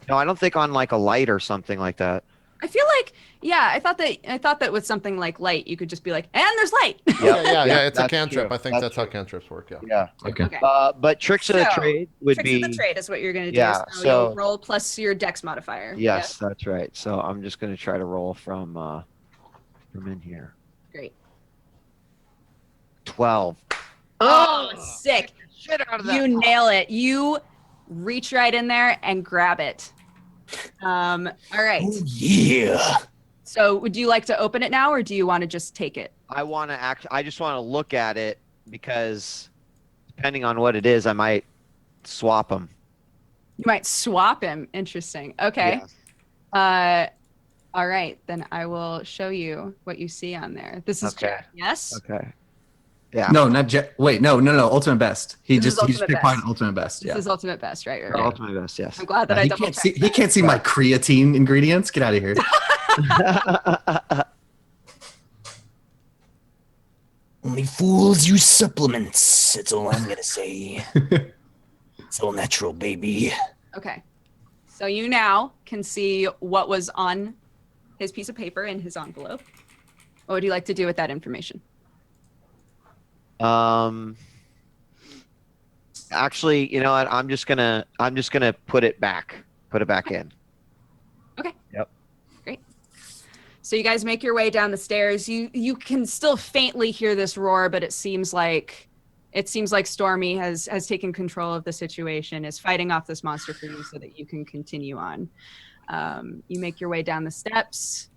Speaker 4: No, I don't think on like a light or something like that.
Speaker 3: I feel like, yeah, I thought that with something like light, you could just be like, and there's light.
Speaker 1: yeah. It's a
Speaker 4: that's
Speaker 1: cantrip.
Speaker 4: true.
Speaker 1: I think
Speaker 4: That's
Speaker 1: that's how
Speaker 4: true.
Speaker 1: cantrips work. Yeah.
Speaker 4: Yeah.
Speaker 2: Okay.
Speaker 3: Okay.
Speaker 4: But tricks of the
Speaker 3: So,
Speaker 4: trade would
Speaker 3: Tricks
Speaker 4: be.
Speaker 3: of the trade is what you're going to do.
Speaker 4: Yeah,
Speaker 3: So,
Speaker 4: so-
Speaker 3: you'll roll plus your dex modifier.
Speaker 4: Yes, that's right. So I'm just gonna try to roll from in here.
Speaker 3: Great.
Speaker 4: 12.
Speaker 3: Oh, sick.
Speaker 4: Shit out of that.
Speaker 3: You nail it. You reach right in there and grab it. All right.
Speaker 6: Oh, yeah.
Speaker 3: So would you like to open it now or do you want to just take it?
Speaker 4: I want to I just want to look at it because depending on what it is, I might swap them.
Speaker 3: You might swap him. Interesting. Okay. All right. Then I will show you what you see on there. This is
Speaker 4: Okay.
Speaker 3: Jeff. Yes?
Speaker 4: Okay. Yeah.
Speaker 2: No, not Wait, no. Ultimate best. He
Speaker 3: This is
Speaker 2: just
Speaker 3: ultimate
Speaker 2: picked
Speaker 3: best.
Speaker 2: one ultimate best.
Speaker 3: This
Speaker 2: Yeah.
Speaker 3: is ultimate best, right? Right,
Speaker 4: Or
Speaker 3: right.
Speaker 4: ultimate best. Yes.
Speaker 3: I'm glad that I
Speaker 2: he
Speaker 3: double
Speaker 2: can't see.
Speaker 3: checked.
Speaker 2: He can't see my creatine ingredients. Get out of here.
Speaker 6: Only fools use supplements. That's all I'm gonna say. It's all natural, baby.
Speaker 3: Okay. So you now can see what was on his piece of paper in his envelope. What would you like to do with that information?
Speaker 4: Actually, you know what? I'm just gonna put it back. Put it back in.
Speaker 3: Okay.
Speaker 4: Yep.
Speaker 3: Great. So you guys make your way down the stairs. You can still faintly hear this roar, but it seems like Stormy has taken control of the situation, is fighting off this monster for you so that you can continue on. You make your way down the steps.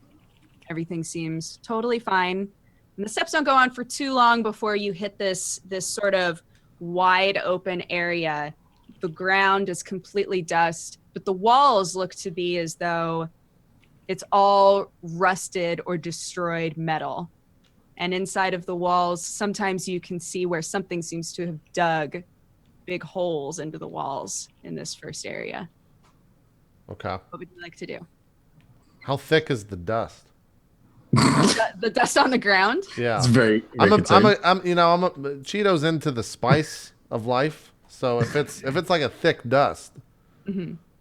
Speaker 3: Everything seems totally fine. And the steps don't go on for too long before you hit this sort of wide open area. The ground is completely dust, but the walls look to be as though it's all rusted or destroyed metal. And inside of the walls, sometimes you can see where something seems to have dug big holes into the walls in this first area.
Speaker 1: Okay.
Speaker 3: What would you like to do?
Speaker 1: How thick is the dust?
Speaker 3: The dust on the ground?
Speaker 1: Yeah.
Speaker 2: It's very.
Speaker 1: Cheeto's into the spice of life. So if it's like a thick dust,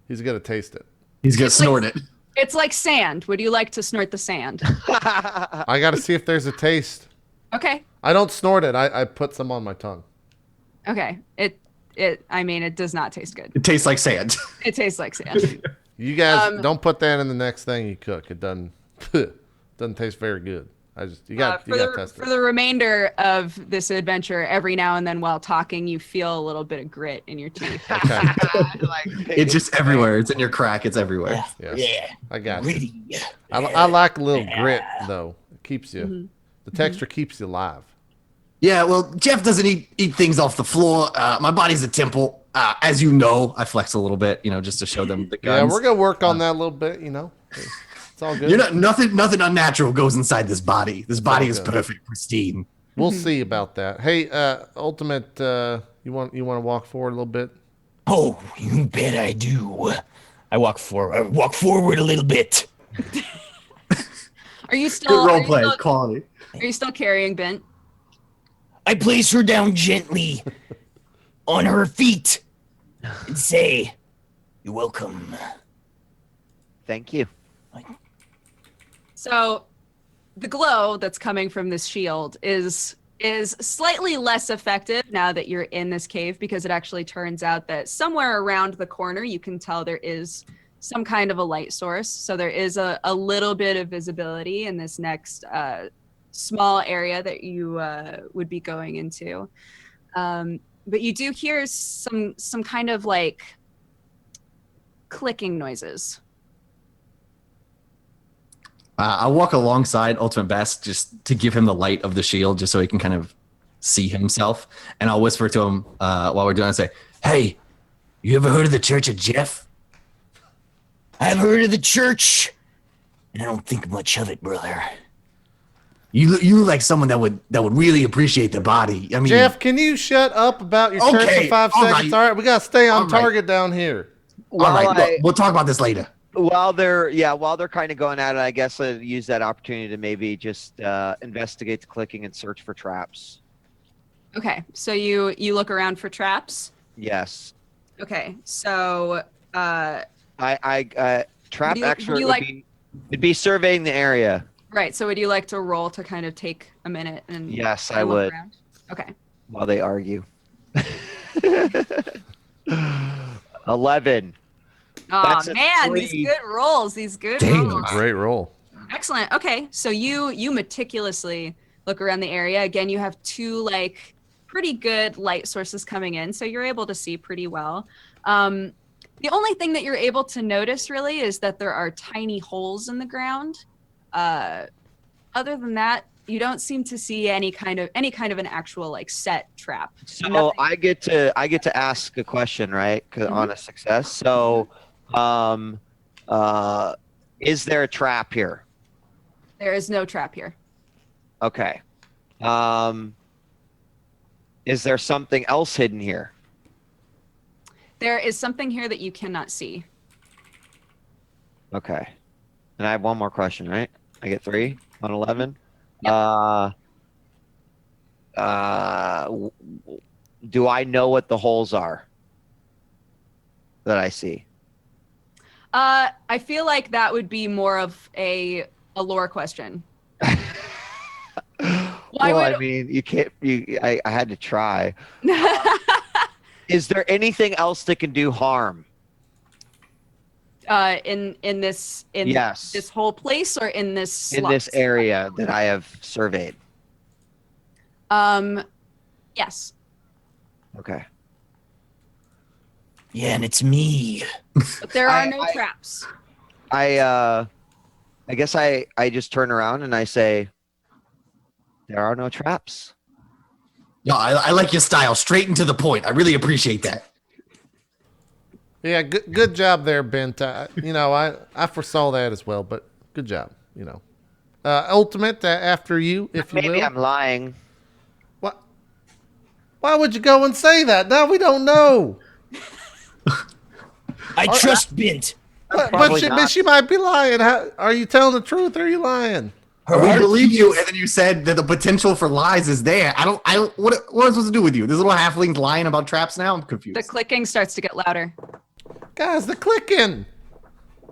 Speaker 1: he's gonna taste it.
Speaker 2: He's gonna snort it.
Speaker 3: It's like sand. Would you like to snort the sand?
Speaker 1: I gotta see if there's a taste.
Speaker 3: Okay.
Speaker 1: I don't snort it. I put some on my tongue.
Speaker 3: Okay. It does not taste good.
Speaker 2: It tastes like sand.
Speaker 3: It tastes like sand.
Speaker 1: You guys don't put that in the next thing you cook. It doesn't taste very good. You got to test
Speaker 3: for
Speaker 1: it.
Speaker 3: the remainder of this adventure, every now and then while talking, you feel a little bit of grit in your teeth.
Speaker 1: Okay.
Speaker 2: It's just everywhere. It's in your crack. It's everywhere.
Speaker 1: Yes.
Speaker 6: Yeah.
Speaker 1: I got you.
Speaker 6: Gritty.
Speaker 1: I like a little grit though. It keeps you. The texture keeps you alive.
Speaker 2: Yeah, well, Jeff doesn't eat things off the floor. My body's a temple. As you know, I flex a little bit, just to show them the
Speaker 1: Yeah,
Speaker 2: guns.
Speaker 1: we're gonna work on that a little bit. It's all good.
Speaker 2: You're not nothing unnatural goes inside this body. This body is
Speaker 1: good.
Speaker 2: perfect, pristine.
Speaker 1: We'll see about that. Hey, Ultimate, you want to walk forward a little bit?
Speaker 6: Oh, you bet I do. I walk forward a little bit.
Speaker 3: Are you still?
Speaker 2: Good role play, quality.
Speaker 3: Are you still carrying Bint?
Speaker 6: I place her down gently on her feet and say, "You're welcome."
Speaker 4: Thank you.
Speaker 3: So, the glow that's coming from this shield is slightly less effective now that you're in this cave, because it actually turns out that somewhere around the corner you can tell there is some kind of a light source. So there is a little bit of visibility in this next small area that you would be going into. But you do hear some kind of like clicking noises.
Speaker 2: I'll walk alongside Ultimate Best just to give him the light of the shield, just so he can kind of see himself. And I'll whisper to him while we're doing it, say, "Hey, you ever heard of the Church of Jeff?"
Speaker 6: I've heard of the church, and I don't think much of it, brother.
Speaker 2: You look like someone that would really appreciate the body. I mean,
Speaker 1: Jeff, can you shut up about your church
Speaker 2: Okay,
Speaker 1: for 5
Speaker 2: all
Speaker 1: seconds?
Speaker 2: right.
Speaker 1: All right, we gotta stay on
Speaker 2: All right.
Speaker 1: target down here.
Speaker 2: All right,
Speaker 4: While
Speaker 2: look, we'll talk about this later.
Speaker 4: while they're kind of going at it, I guess I'd use that opportunity to maybe just investigate the clicking and search for traps.
Speaker 3: Okay, so you look around for traps.
Speaker 4: Yes.
Speaker 3: Okay, so
Speaker 4: I trap
Speaker 3: Would you-
Speaker 4: expert
Speaker 3: would you
Speaker 4: would
Speaker 3: like-
Speaker 4: be it'd be surveying the area.
Speaker 3: right. So would you like to roll to kind of take a minute and
Speaker 4: Yes,
Speaker 3: and
Speaker 4: I
Speaker 3: look
Speaker 4: would.
Speaker 3: around? Okay.
Speaker 4: While they argue. 11.
Speaker 3: Oh
Speaker 4: That's a
Speaker 3: man,
Speaker 4: 3.
Speaker 3: these good rolls. These good
Speaker 6: Damn.
Speaker 3: rolls.
Speaker 1: Great roll.
Speaker 3: Excellent. Okay, so you meticulously look around the area. Again, you have 2 like pretty good light sources coming in, so you're able to see pretty well. The only thing that you're able to notice really is that there are tiny holes in the ground. Other than that, you don't seem to see any kind of an actual like set trap.
Speaker 4: So
Speaker 3: Nothing.
Speaker 4: I get to ask a question, right? 'Cause on a success. So is there a trap here?
Speaker 3: There is no trap here.
Speaker 4: Okay. Is there something else hidden here?
Speaker 3: There is something here that you cannot see.
Speaker 4: Okay. And I have one more question, right? I get 3 on 11.
Speaker 3: Yep.
Speaker 4: Do I know what the holes are that I see?
Speaker 3: I feel like that would be more of a lore question. Why
Speaker 4: Well,
Speaker 3: would-
Speaker 4: I mean, you can't. I had to try. Is there anything else that can do harm?
Speaker 3: in this
Speaker 4: Yes.
Speaker 3: this whole place or in this
Speaker 4: In this area that I have surveyed?
Speaker 3: Yes.
Speaker 4: Okay.
Speaker 6: Yeah, and it's me.
Speaker 3: But there are
Speaker 4: I-
Speaker 3: no
Speaker 4: I-
Speaker 3: traps.
Speaker 4: I guess I just turn around and I say, there are no traps.
Speaker 2: No, I like your style. Straight and to the point. I really appreciate that.
Speaker 1: Yeah, good job there, Bent. I foresaw that as well, but good job. Ultimate after you, if you
Speaker 4: Maybe
Speaker 1: will.
Speaker 4: I'm lying.
Speaker 1: What? Why would you go and say that? Now we don't know.
Speaker 6: I trust Bint.
Speaker 1: But
Speaker 4: Probably not.
Speaker 1: she might be lying. Are you telling the truth or are you lying?
Speaker 6: Her
Speaker 2: We
Speaker 6: heart
Speaker 2: believe you,
Speaker 6: is-
Speaker 2: and then you said that the potential for lies is there. I don't. What am I supposed to do with you? This little halfling's lying about traps now. I'm confused.
Speaker 3: The clicking starts to get louder.
Speaker 1: Guys, the clicking.
Speaker 2: It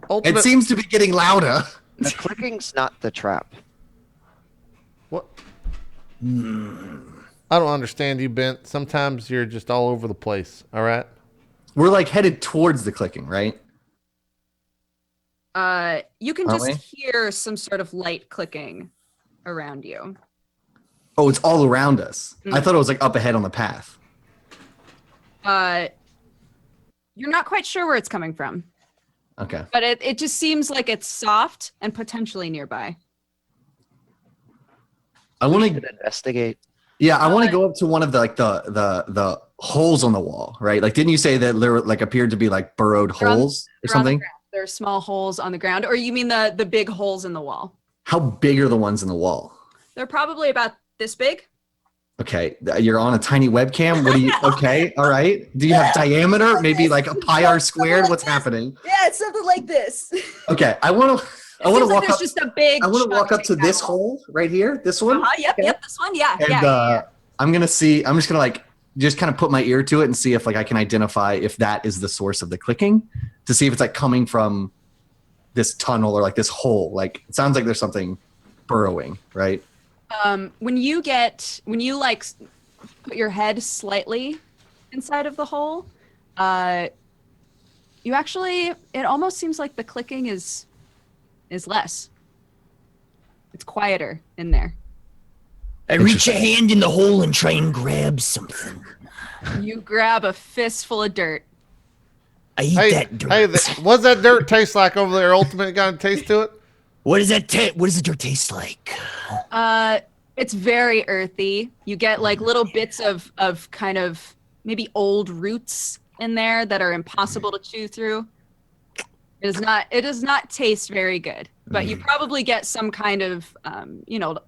Speaker 1: Ultimate.
Speaker 2: seems to be getting louder.
Speaker 4: The clicking's not the trap.
Speaker 1: What? I don't understand you, Bent. Sometimes you're just all over the place. All right.
Speaker 2: We're like headed towards the clicking, right?
Speaker 3: You can
Speaker 2: Aren't
Speaker 3: just hear some sort of light clicking around you.
Speaker 2: Oh, it's all around us. I thought it was like up ahead on the path.
Speaker 3: You're not quite sure where it's coming from,
Speaker 2: Okay.
Speaker 3: but it just seems like it's soft and potentially nearby.
Speaker 2: I want
Speaker 4: Should
Speaker 2: to.
Speaker 4: investigate.
Speaker 2: Yeah, I want to go up to one of the holes on the wall, right? Like, didn't you say that there like appeared to be like burrowed
Speaker 3: They're on-
Speaker 2: holes or
Speaker 3: They're on the
Speaker 2: something?
Speaker 3: ground. There are small holes on the ground, or you mean the big holes in the wall?
Speaker 2: How big are the ones in the wall?
Speaker 3: They're probably about this big.
Speaker 2: Okay, you're on a tiny webcam. What do you? Okay, all right. Do you have diameter? Maybe like a pi r squared. What's happening?
Speaker 3: Yeah, it's something like this.
Speaker 2: Okay, I want to
Speaker 3: Like
Speaker 2: walk
Speaker 3: there's
Speaker 2: up.
Speaker 3: just a big.
Speaker 2: I want to walk
Speaker 3: chunk
Speaker 2: up to
Speaker 3: in
Speaker 2: this
Speaker 3: that
Speaker 2: hole right here. This one.
Speaker 3: Yep,
Speaker 2: Okay.
Speaker 3: yep, this one. Yeah,
Speaker 2: And
Speaker 3: yeah.
Speaker 2: I'm gonna see. I'm just gonna like just kind of put my ear to it and see if like I can identify if that is the source of the clicking, to see if it's like coming from this tunnel or like this hole. Like it sounds like there's something burrowing, right?
Speaker 3: When you like put your head slightly inside of the hole, you actually, it almost seems like the clicking is less. It's quieter in there.
Speaker 6: I reach a hand in the hole and try and grab something.
Speaker 3: You grab a fistful of dirt.
Speaker 6: I eat that dirt.
Speaker 1: What's that dirt taste like over there? Ultimate got a taste to it?
Speaker 6: What does what does the dirt taste like?
Speaker 3: It's very earthy. You get like little bits of kind of maybe old roots in there that are impossible to chew through. It does not taste very good, but you probably get some kind of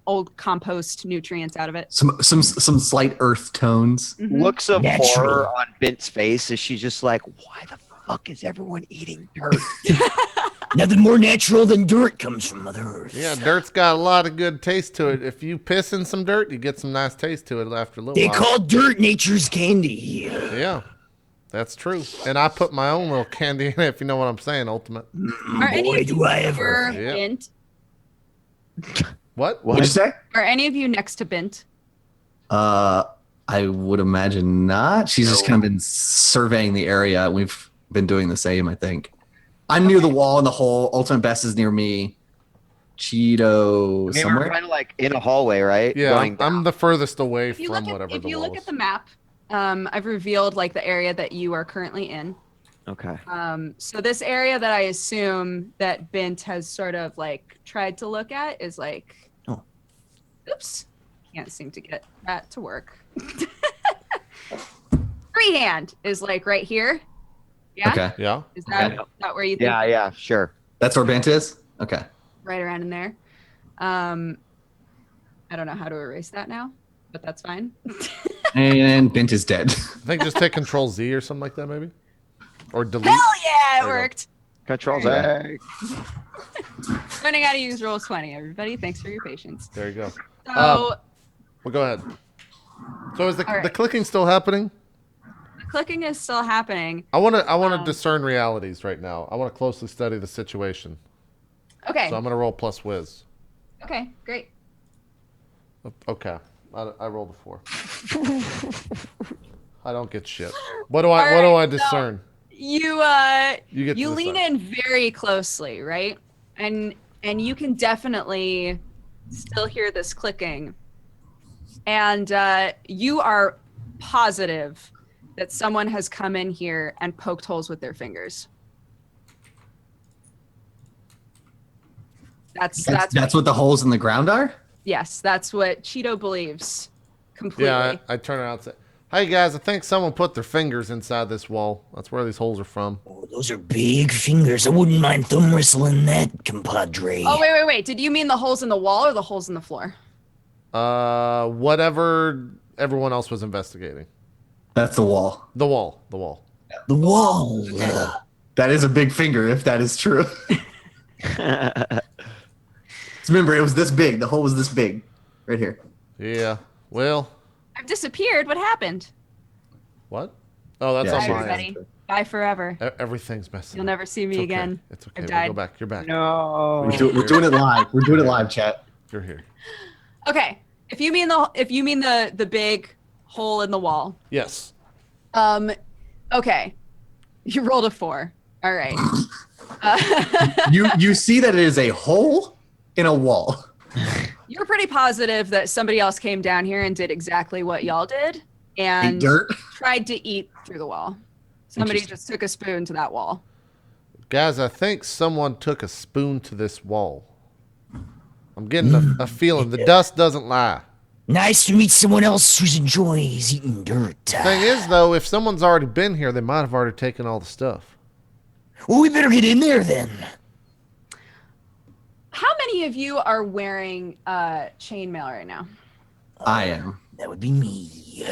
Speaker 3: old compost nutrients out of it.
Speaker 2: Some slight earth tones.
Speaker 3: Mhm.
Speaker 4: Looks of
Speaker 6: Natural.
Speaker 4: horror on Bint's face as she's just like, why the fuck fuck is everyone eating dirt?
Speaker 6: Nothing more natural than dirt comes from Mother Earth.
Speaker 1: Yeah, dirt's got a lot of good taste to it. If you piss in some dirt, you get some nice taste to it after a little
Speaker 6: They
Speaker 1: while.
Speaker 6: call dirt nature's candy.
Speaker 1: Yeah, that's true. And I put my own little candy in it, if you know what I'm saying, Ultimate.
Speaker 3: Are any
Speaker 6: Boy,
Speaker 3: of
Speaker 6: do
Speaker 3: you
Speaker 6: I ever.
Speaker 3: near
Speaker 1: Yeah.
Speaker 3: Bint?
Speaker 1: What?
Speaker 2: What'd you say?
Speaker 3: Are any of you next to Bint?
Speaker 2: I would imagine not. She's just kind of been surveying the area. We've been doing the same, I think. I'm near the wall in the hole. Ultimate Best is near me. Cheeto
Speaker 4: We're
Speaker 2: somewhere.
Speaker 4: kind of like in a hallway, right?
Speaker 1: Yeah,
Speaker 4: Going
Speaker 1: I'm
Speaker 4: down.
Speaker 1: the furthest away
Speaker 3: If you
Speaker 1: from
Speaker 3: look
Speaker 1: whatever
Speaker 3: at,
Speaker 1: the
Speaker 3: if you
Speaker 1: wall
Speaker 3: look
Speaker 1: is.
Speaker 3: at the map, I've revealed like the area that you are currently in.
Speaker 4: Okay.
Speaker 3: So this area that I assume that Bint has sort of like tried to look at is like,
Speaker 6: Oh.
Speaker 3: Oops, can't seem to get that to work. Freehand is like right here. Yeah.
Speaker 2: Okay.
Speaker 1: Yeah.
Speaker 3: Is that,
Speaker 2: Okay.
Speaker 3: is that where you think?
Speaker 4: Yeah, sure.
Speaker 2: That's where Bant is? Okay.
Speaker 3: Right around in there. I don't know how to erase that now, but that's fine.
Speaker 2: And Bint is dead.
Speaker 1: I think just take Control Z or something like that, maybe, or delete.
Speaker 3: Hell yeah, it
Speaker 1: There you go.
Speaker 3: worked.
Speaker 4: Control
Speaker 2: Yeah.
Speaker 4: Z.
Speaker 3: Learning how to use Roll20, everybody. Thanks for your patience.
Speaker 1: There you go.
Speaker 3: So
Speaker 1: Well, go ahead. So is
Speaker 3: All right.
Speaker 1: the clicking still happening?
Speaker 3: the clicking is still happening.
Speaker 1: I want to discern realities right now. I want to closely study the situation.
Speaker 3: Okay.
Speaker 1: So I'm gonna roll plus whiz.
Speaker 3: Okay, great.
Speaker 1: Okay. I rolled a 4. I don't get shit. What do I
Speaker 3: so-
Speaker 1: discern?
Speaker 3: You
Speaker 1: You get to
Speaker 3: lean
Speaker 1: decide.
Speaker 3: in very closely, right? And you can definitely still hear this clicking. And you are positive that someone has come in here and poked holes with their fingers. That's
Speaker 2: That's what the holes in the ground are?
Speaker 3: yes, that's what Cheeto believes completely.
Speaker 1: Yeah, I turn around and say, "Hey guys, I think someone put their fingers inside this wall. That's where these holes are from."
Speaker 6: Oh, those are big fingers. I wouldn't mind thumb wrestling that, compadre.
Speaker 3: Oh, wait. Did you mean the holes in the wall or the holes in the floor?
Speaker 1: Whatever everyone else was investigating.
Speaker 2: That's the wall.
Speaker 1: The wall.
Speaker 6: The wall.
Speaker 2: That is a big finger if that is true. Remember, it was this big. The hole was this big. Right here.
Speaker 1: Yeah. Well,
Speaker 3: I've disappeared. What happened?
Speaker 1: what? Oh, that's
Speaker 2: Yeah,
Speaker 1: on
Speaker 3: Bye,
Speaker 2: sure.
Speaker 1: my
Speaker 3: everybody. Bye forever.
Speaker 1: Everything's messing
Speaker 3: You'll
Speaker 1: up.
Speaker 3: never see me
Speaker 1: It's okay.
Speaker 3: again.
Speaker 1: It's okay.
Speaker 3: I've
Speaker 1: We'll go
Speaker 3: died.
Speaker 1: back. You're back.
Speaker 4: No.
Speaker 2: We're doing it live. We're doing it live, chat.
Speaker 1: You're here.
Speaker 3: Okay. If you mean the big hole in the wall.
Speaker 1: Yes.
Speaker 3: Okay. You rolled a 4. All right.
Speaker 2: You see that it is a hole in a wall.
Speaker 3: You're pretty positive that somebody else came down here and did exactly what y'all did and
Speaker 2: Eat dirt.
Speaker 3: tried to eat through the wall. Somebody just took a spoon to that wall.
Speaker 1: Guys, I think someone took a spoon to this wall. I'm getting a feeling. The dust doesn't lie.
Speaker 6: Nice to meet someone else who enjoys eating dirt.
Speaker 1: Thing is, though, if someone's already been here, they might have already taken all the stuff.
Speaker 6: Well, we better get in there then.
Speaker 3: How many of you are wearing chainmail right now?
Speaker 2: I am.
Speaker 6: That would be me.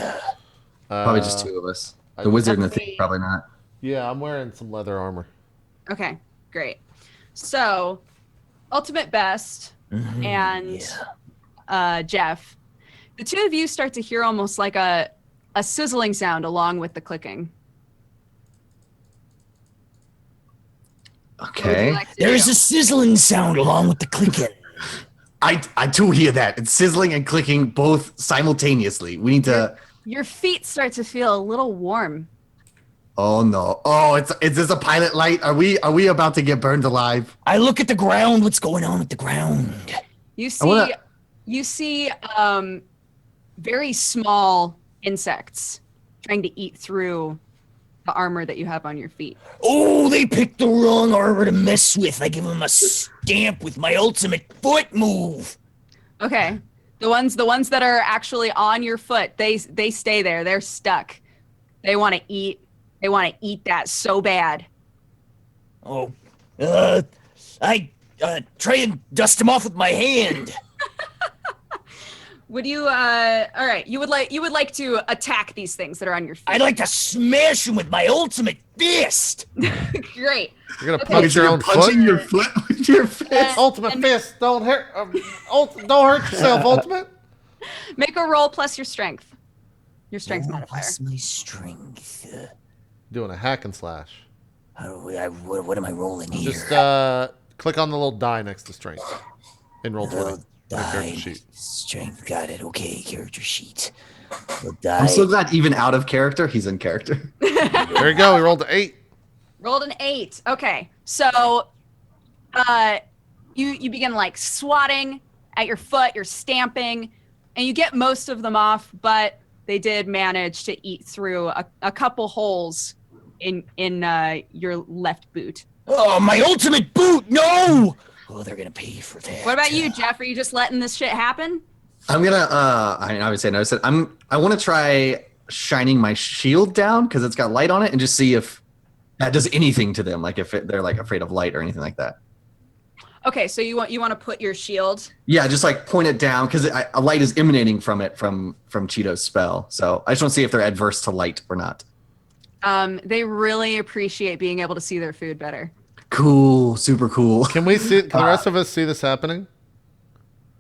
Speaker 2: Probably just 2 of us. The wizard and the thief, probably not.
Speaker 1: Yeah, I'm wearing some leather armor.
Speaker 3: Okay, great. So, Ultimate Best and Jeff, the 2 of you start to hear almost like a sizzling sound along with the clicking. What would you
Speaker 2: Okay.
Speaker 3: like to
Speaker 6: There's
Speaker 3: do?
Speaker 6: a sizzling sound along with the clicking.
Speaker 2: I too hear that. It's sizzling and clicking both simultaneously. We need to.
Speaker 3: Your feet start to feel a little warm.
Speaker 2: Oh no! Oh, is this a pilot light? Are we about to get burned alive?
Speaker 6: I look at the ground. What's going on with the ground?
Speaker 3: You see, very small insects trying to eat through the armor that you have on your feet.
Speaker 6: Oh, they picked the wrong armor to mess with. I give them a stamp with my ultimate foot move.
Speaker 3: Okay, the ones that are actually on your foot, they stay there. They're stuck. They want to eat. They want to eat that so bad.
Speaker 6: Oh, I try and dust them off with my hand.
Speaker 3: would you? All right, you would like to attack these things that are on your feet.
Speaker 6: I'd like to smash him with my ultimate fist.
Speaker 3: Great.
Speaker 1: You're gonna
Speaker 3: Okay.
Speaker 1: punch your own
Speaker 2: punching
Speaker 1: foot.
Speaker 2: your foot with your fist.
Speaker 1: Ultimate fist. Don't hurt. Don't hurt yourself. Ultimate.
Speaker 3: Make a roll plus your strength. Your strength
Speaker 6: Oh,
Speaker 3: modifier.
Speaker 6: plus my strength.
Speaker 1: Doing a hack and slash.
Speaker 6: What am I rolling here?
Speaker 1: Just click on the little die next to strength in roll 20. On the character
Speaker 6: Die.
Speaker 1: sheet.
Speaker 6: Strength, got it. Okay, character sheet.
Speaker 2: I'm so glad even out of character, he's in character.
Speaker 1: There you go. We rolled an 8.
Speaker 3: Rolled an 8. Okay, so you begin like swatting at your foot. You're stamping, and you get most of them off, but they did manage to eat through a couple holes in your left boot.
Speaker 6: Oh, my ultimate boot! No! Oh, they're gonna pay for that.
Speaker 3: What about you, Jeff? Are you just letting this shit happen?
Speaker 2: I'm gonna. I would say no. I want to try shining my shield down because it's got light on it, and just see if that does anything to them. Like if they're like afraid of light or anything like that.
Speaker 3: Okay, so you want to put your shield.
Speaker 2: Yeah, just like point it down because a light is emanating from it from Cheeto's spell. So I just want to see if they're adverse to light or not.
Speaker 3: They really appreciate being able to see their food better.
Speaker 2: Cool, super cool.
Speaker 1: Can we see? Can the rest of us see this happening?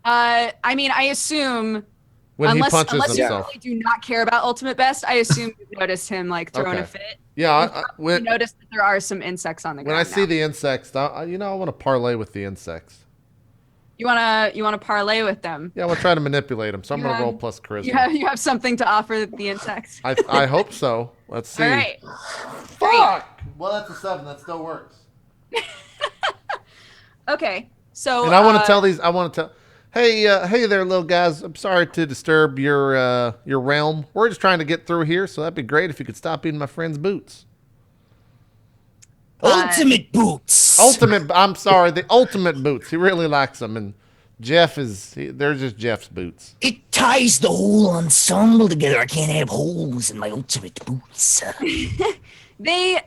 Speaker 3: I mean, I assume
Speaker 1: When
Speaker 3: unless
Speaker 1: he punches
Speaker 3: you
Speaker 1: himself.
Speaker 3: really do not care about Ultimate Best, I assume you noticed him like throwing
Speaker 1: Okay.
Speaker 3: a fit.
Speaker 1: Yeah.
Speaker 3: You
Speaker 1: When
Speaker 3: noticed that there are some insects on the
Speaker 1: I
Speaker 3: ground.
Speaker 1: see the insects, I want to parlay with the insects.
Speaker 3: you wanna parlay with them.
Speaker 1: Yeah, I want to try to manipulate them. So I'm going to
Speaker 3: Yeah.
Speaker 1: roll plus charisma.
Speaker 3: You have something to offer the insects.
Speaker 1: I hope so. Let's see.
Speaker 3: All right.
Speaker 1: Fuck! Well, that's a 7. That still works.
Speaker 3: Okay. So
Speaker 1: And I want to tell these. I want to tell. Hey, hey there, little guys. I'm sorry to disturb your realm. We're just trying to get through here, so that'd be great if you could stop eating my friend's boots.
Speaker 6: Ultimate boots.
Speaker 1: Ultimate. I'm sorry, the ultimate boots. He really likes them, and Jeff they're just Jeff's boots.
Speaker 6: It ties the whole ensemble together. I can't have holes in my ultimate boots.
Speaker 3: they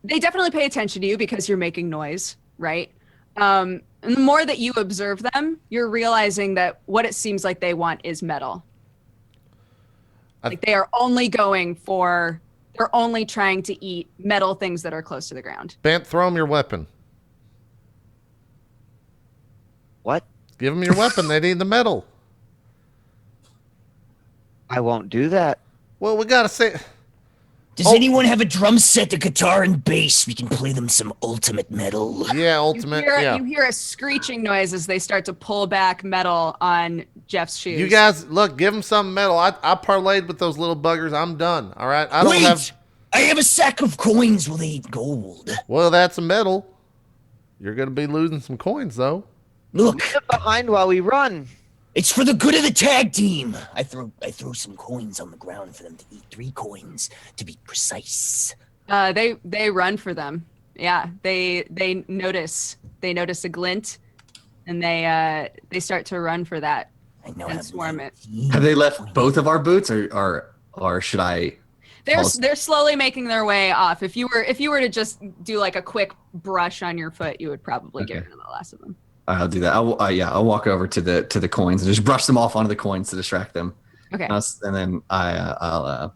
Speaker 3: definitely pay attention to you because you're making noise, right? And the more that you observe them, you're realizing that what it seems like they want is metal. Like they are only they're only trying to eat metal things that are close to the ground.
Speaker 1: Bant, throw him your weapon.
Speaker 4: What?
Speaker 1: Give him your weapon. They need the metal.
Speaker 4: I won't do that.
Speaker 1: Well, we gotta say.
Speaker 6: Does anyone have a drum set, a guitar, and bass? We can play them some ultimate metal.
Speaker 1: Yeah, ultimate.
Speaker 3: You hear a screeching noise as they start to pull back metal on Jeff's shoes.
Speaker 1: You guys, look, give him some metal. I parlayed with those little buggers. I'm done. All right. I don't
Speaker 6: Wait!
Speaker 1: have.
Speaker 6: I have a sack of coins. Will they eat gold?
Speaker 1: Well, that's a metal. You're gonna be losing some coins though.
Speaker 6: Look,
Speaker 4: Get behind while we run.
Speaker 6: it's for the good of the tag team. I throw some coins on the ground for them to eat. 3 coins, to be precise.
Speaker 3: They run for them. Yeah, they notice a glint, and they start to run for that
Speaker 6: I know.
Speaker 3: and swarm it.
Speaker 2: Have they left both of our boots, or should I?
Speaker 3: They're slowly making their way off. If you were to just do like a quick brush on your foot, you would probably get rid of the last of them.
Speaker 2: I'll do that. I'll walk over to the coins and just brush them off onto the coins to distract them.
Speaker 3: Okay.
Speaker 2: And then I'll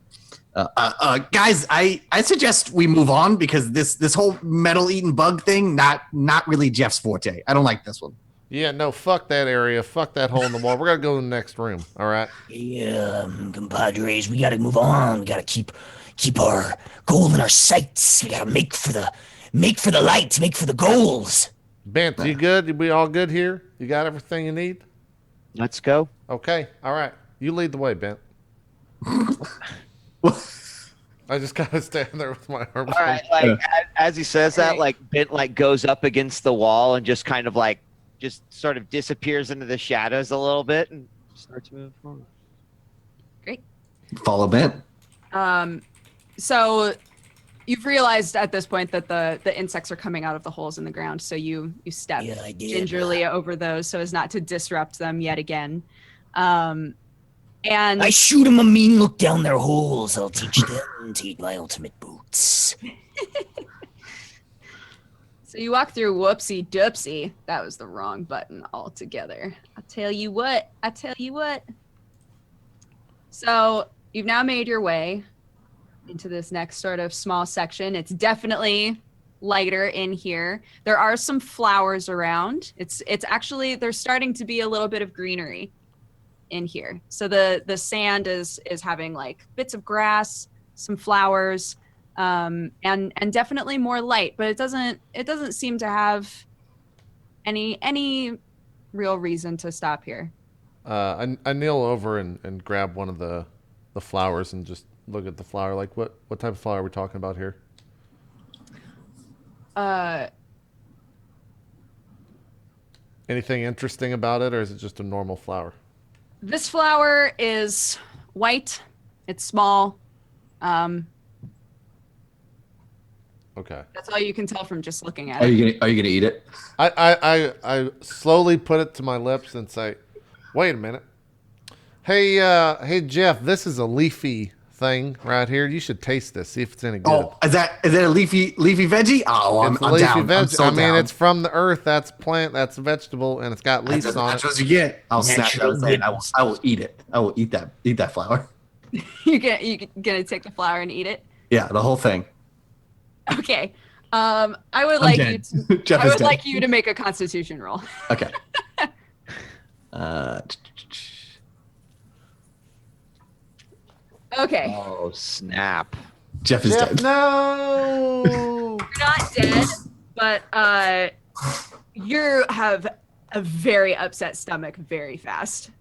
Speaker 2: guys, I suggest we move on because this whole metal eating bug thing not really Jeff's forte. I don't like this one.
Speaker 1: Yeah, no, fuck that area. Fuck that hole in the wall. We're gonna go to the next room. All right.
Speaker 6: Yeah, compadres, we gotta move on. We gotta keep our goal in our sights. We gotta make for the light, make for the goals.
Speaker 1: Bant, you good? We all good here? You got everything you need?
Speaker 4: Let's go.
Speaker 1: Okay. All right. You lead the way, Bant. I just gotta stand there with my arms.
Speaker 4: All right, like as he says that, like Bent like goes up against the wall and just kind of like just sort of disappears into the shadows a little bit and starts moving forward.
Speaker 3: Great.
Speaker 2: Follow Bent.
Speaker 3: So you've realized at this point that the insects are coming out of the holes in the ground. So you step
Speaker 6: Yeah, I did.
Speaker 3: gingerly over those so as not to disrupt them yet again. And
Speaker 6: I shoot them a mean look down their holes. I'll teach them to eat my ultimate boots.
Speaker 3: so you walk through whoopsie doopsie. That was the wrong button altogether. I tell you what. So you've now made your way into this next sort of small section. It's definitely lighter in here. There are some flowers around. It's actually, there's starting to be a little bit of greenery in here. So the sand is having like bits of grass, some flowers, and definitely more light, but it doesn't seem to have any real reason to stop here.
Speaker 1: I kneel over and grab one of the flowers and just look at the flower. Like, what type of flower are we talking about here? Anything interesting about it, or is it just a normal flower?
Speaker 3: This flower is white. It's small.
Speaker 1: Okay.
Speaker 3: That's all you can tell from just looking at
Speaker 2: Are
Speaker 3: it.
Speaker 2: you gonna eat it?
Speaker 1: I slowly put it to my lips and say, "Wait a minute. Hey Jeff, this is a leafy thing right here. You should taste this. See if it's any good."
Speaker 2: Oh, is that a leafy veggie? Oh,
Speaker 1: It's a
Speaker 2: I'm
Speaker 1: leafy
Speaker 2: down.
Speaker 1: veg.
Speaker 2: I'm so
Speaker 1: I mean,
Speaker 2: down.
Speaker 1: it's from the earth. That's plant. That's a vegetable, and it's got leaves on
Speaker 2: That's
Speaker 1: it.
Speaker 2: what you get. I'll snatch it. I was saying,
Speaker 6: Natural
Speaker 2: I will eat it. I will eat that flower.
Speaker 3: You gonna take the flower and eat it?
Speaker 2: Yeah, the whole thing.
Speaker 3: Okay. I would
Speaker 2: I'm
Speaker 3: like
Speaker 2: dead.
Speaker 3: you.
Speaker 2: Jeff
Speaker 3: I
Speaker 2: is
Speaker 3: would
Speaker 2: dead.
Speaker 3: like you to make a Constitution roll.
Speaker 2: Okay.
Speaker 3: Okay.
Speaker 4: Oh snap!
Speaker 2: Jeff is
Speaker 1: Jeff,
Speaker 2: dead.
Speaker 1: no.
Speaker 3: You're not dead, but you have a very upset stomach very fast.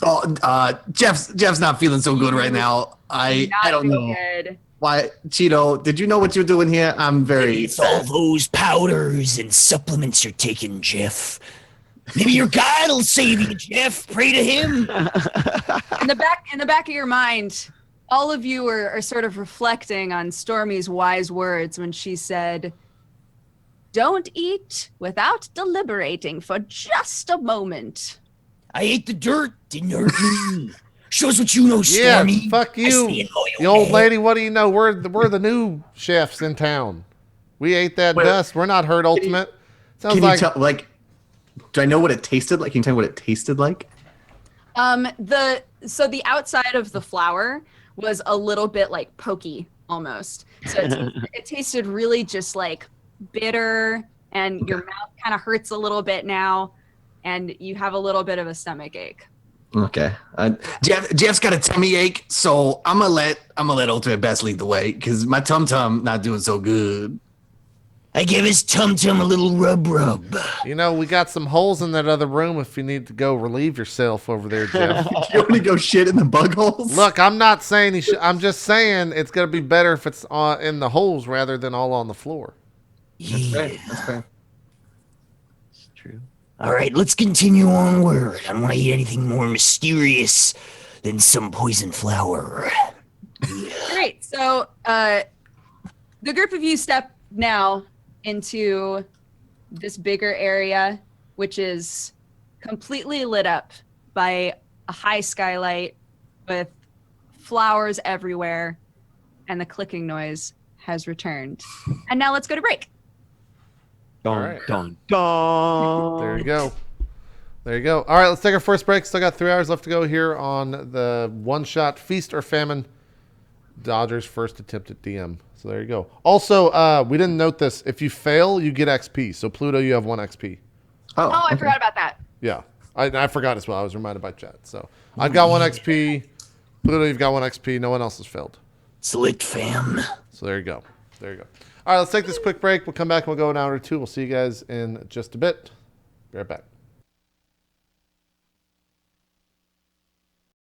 Speaker 2: Oh, Jeff's not feeling so good right now. I
Speaker 3: Not
Speaker 2: don't
Speaker 3: feel
Speaker 2: know
Speaker 3: good.
Speaker 2: why. Cheeto, did you know what you're doing here? I'm very
Speaker 6: It's all
Speaker 2: sad.
Speaker 6: those powders and supplements you're taking, Jeff. Maybe your God will save you, Jeff. Pray to him.
Speaker 3: In the back of your mind, all of you are sort of reflecting on Stormy's wise words when she said, "Don't eat without deliberating for just a moment."
Speaker 6: I ate the dirt. Didn't hurt me. Shows what you know,
Speaker 1: Yeah,
Speaker 6: Stormy.
Speaker 1: fuck
Speaker 6: I
Speaker 1: you,
Speaker 6: stand loyal,
Speaker 1: the old
Speaker 6: man.
Speaker 1: lady. What do you know? We're the new chefs in town. We ate that
Speaker 2: Wait,
Speaker 1: dust. We're not hurt. Ultimate. Sounds
Speaker 2: Can
Speaker 1: like
Speaker 2: you tell? Like, do I know what it tasted like? Can you tell me what it tasted like?
Speaker 3: So the outside of the flower was a little bit like pokey almost. So it tasted really just like bitter, and your mouth kind of hurts a little bit now, and you have a little bit of a stomach ache.
Speaker 2: Okay. Jeff's got a tummy ache, so I'm gonna let Ultimate Best lead the way because my tum not doing so good.
Speaker 6: I give his tum-tum a little rub.
Speaker 1: you know we got some holes in that other room. If you need to go relieve yourself over there, Jeff.
Speaker 2: You want to go shit in the bug holes?
Speaker 1: Look, I'm not saying he should. I'm just saying it's gonna be better if it's in the holes rather than all on the floor.
Speaker 2: That's fair. That's fair.
Speaker 4: It's true.
Speaker 6: All right, let's continue onward. I don't want to eat anything more mysterious than some poison flower.
Speaker 3: Great. So the group of you step now into this bigger area, which is completely lit up by a high skylight with flowers everywhere, and the clicking noise has returned. And now let's go to break.
Speaker 4: Dun,
Speaker 1: right.
Speaker 4: dun, dun.
Speaker 1: There you go. There you go. All right, let's take our first break. Still got 3 hours left to go here on the one-shot Feast or Famine. Dodgers' first attempt at DM. So there you go. Also, we didn't note this. If you fail, you get XP. So Pluto, you have 1 XP.
Speaker 3: Oh, I
Speaker 2: okay.
Speaker 3: forgot about that.
Speaker 1: Yeah. I forgot as well. I was reminded by chat. So I've got 1 XP. Pluto, you've got 1 XP. No one else has failed.
Speaker 6: Select fam.
Speaker 1: So there you go. There you go. All right, let's take this quick break. We'll come back and we'll go an hour or two. We'll see you guys in just a bit. Be right back.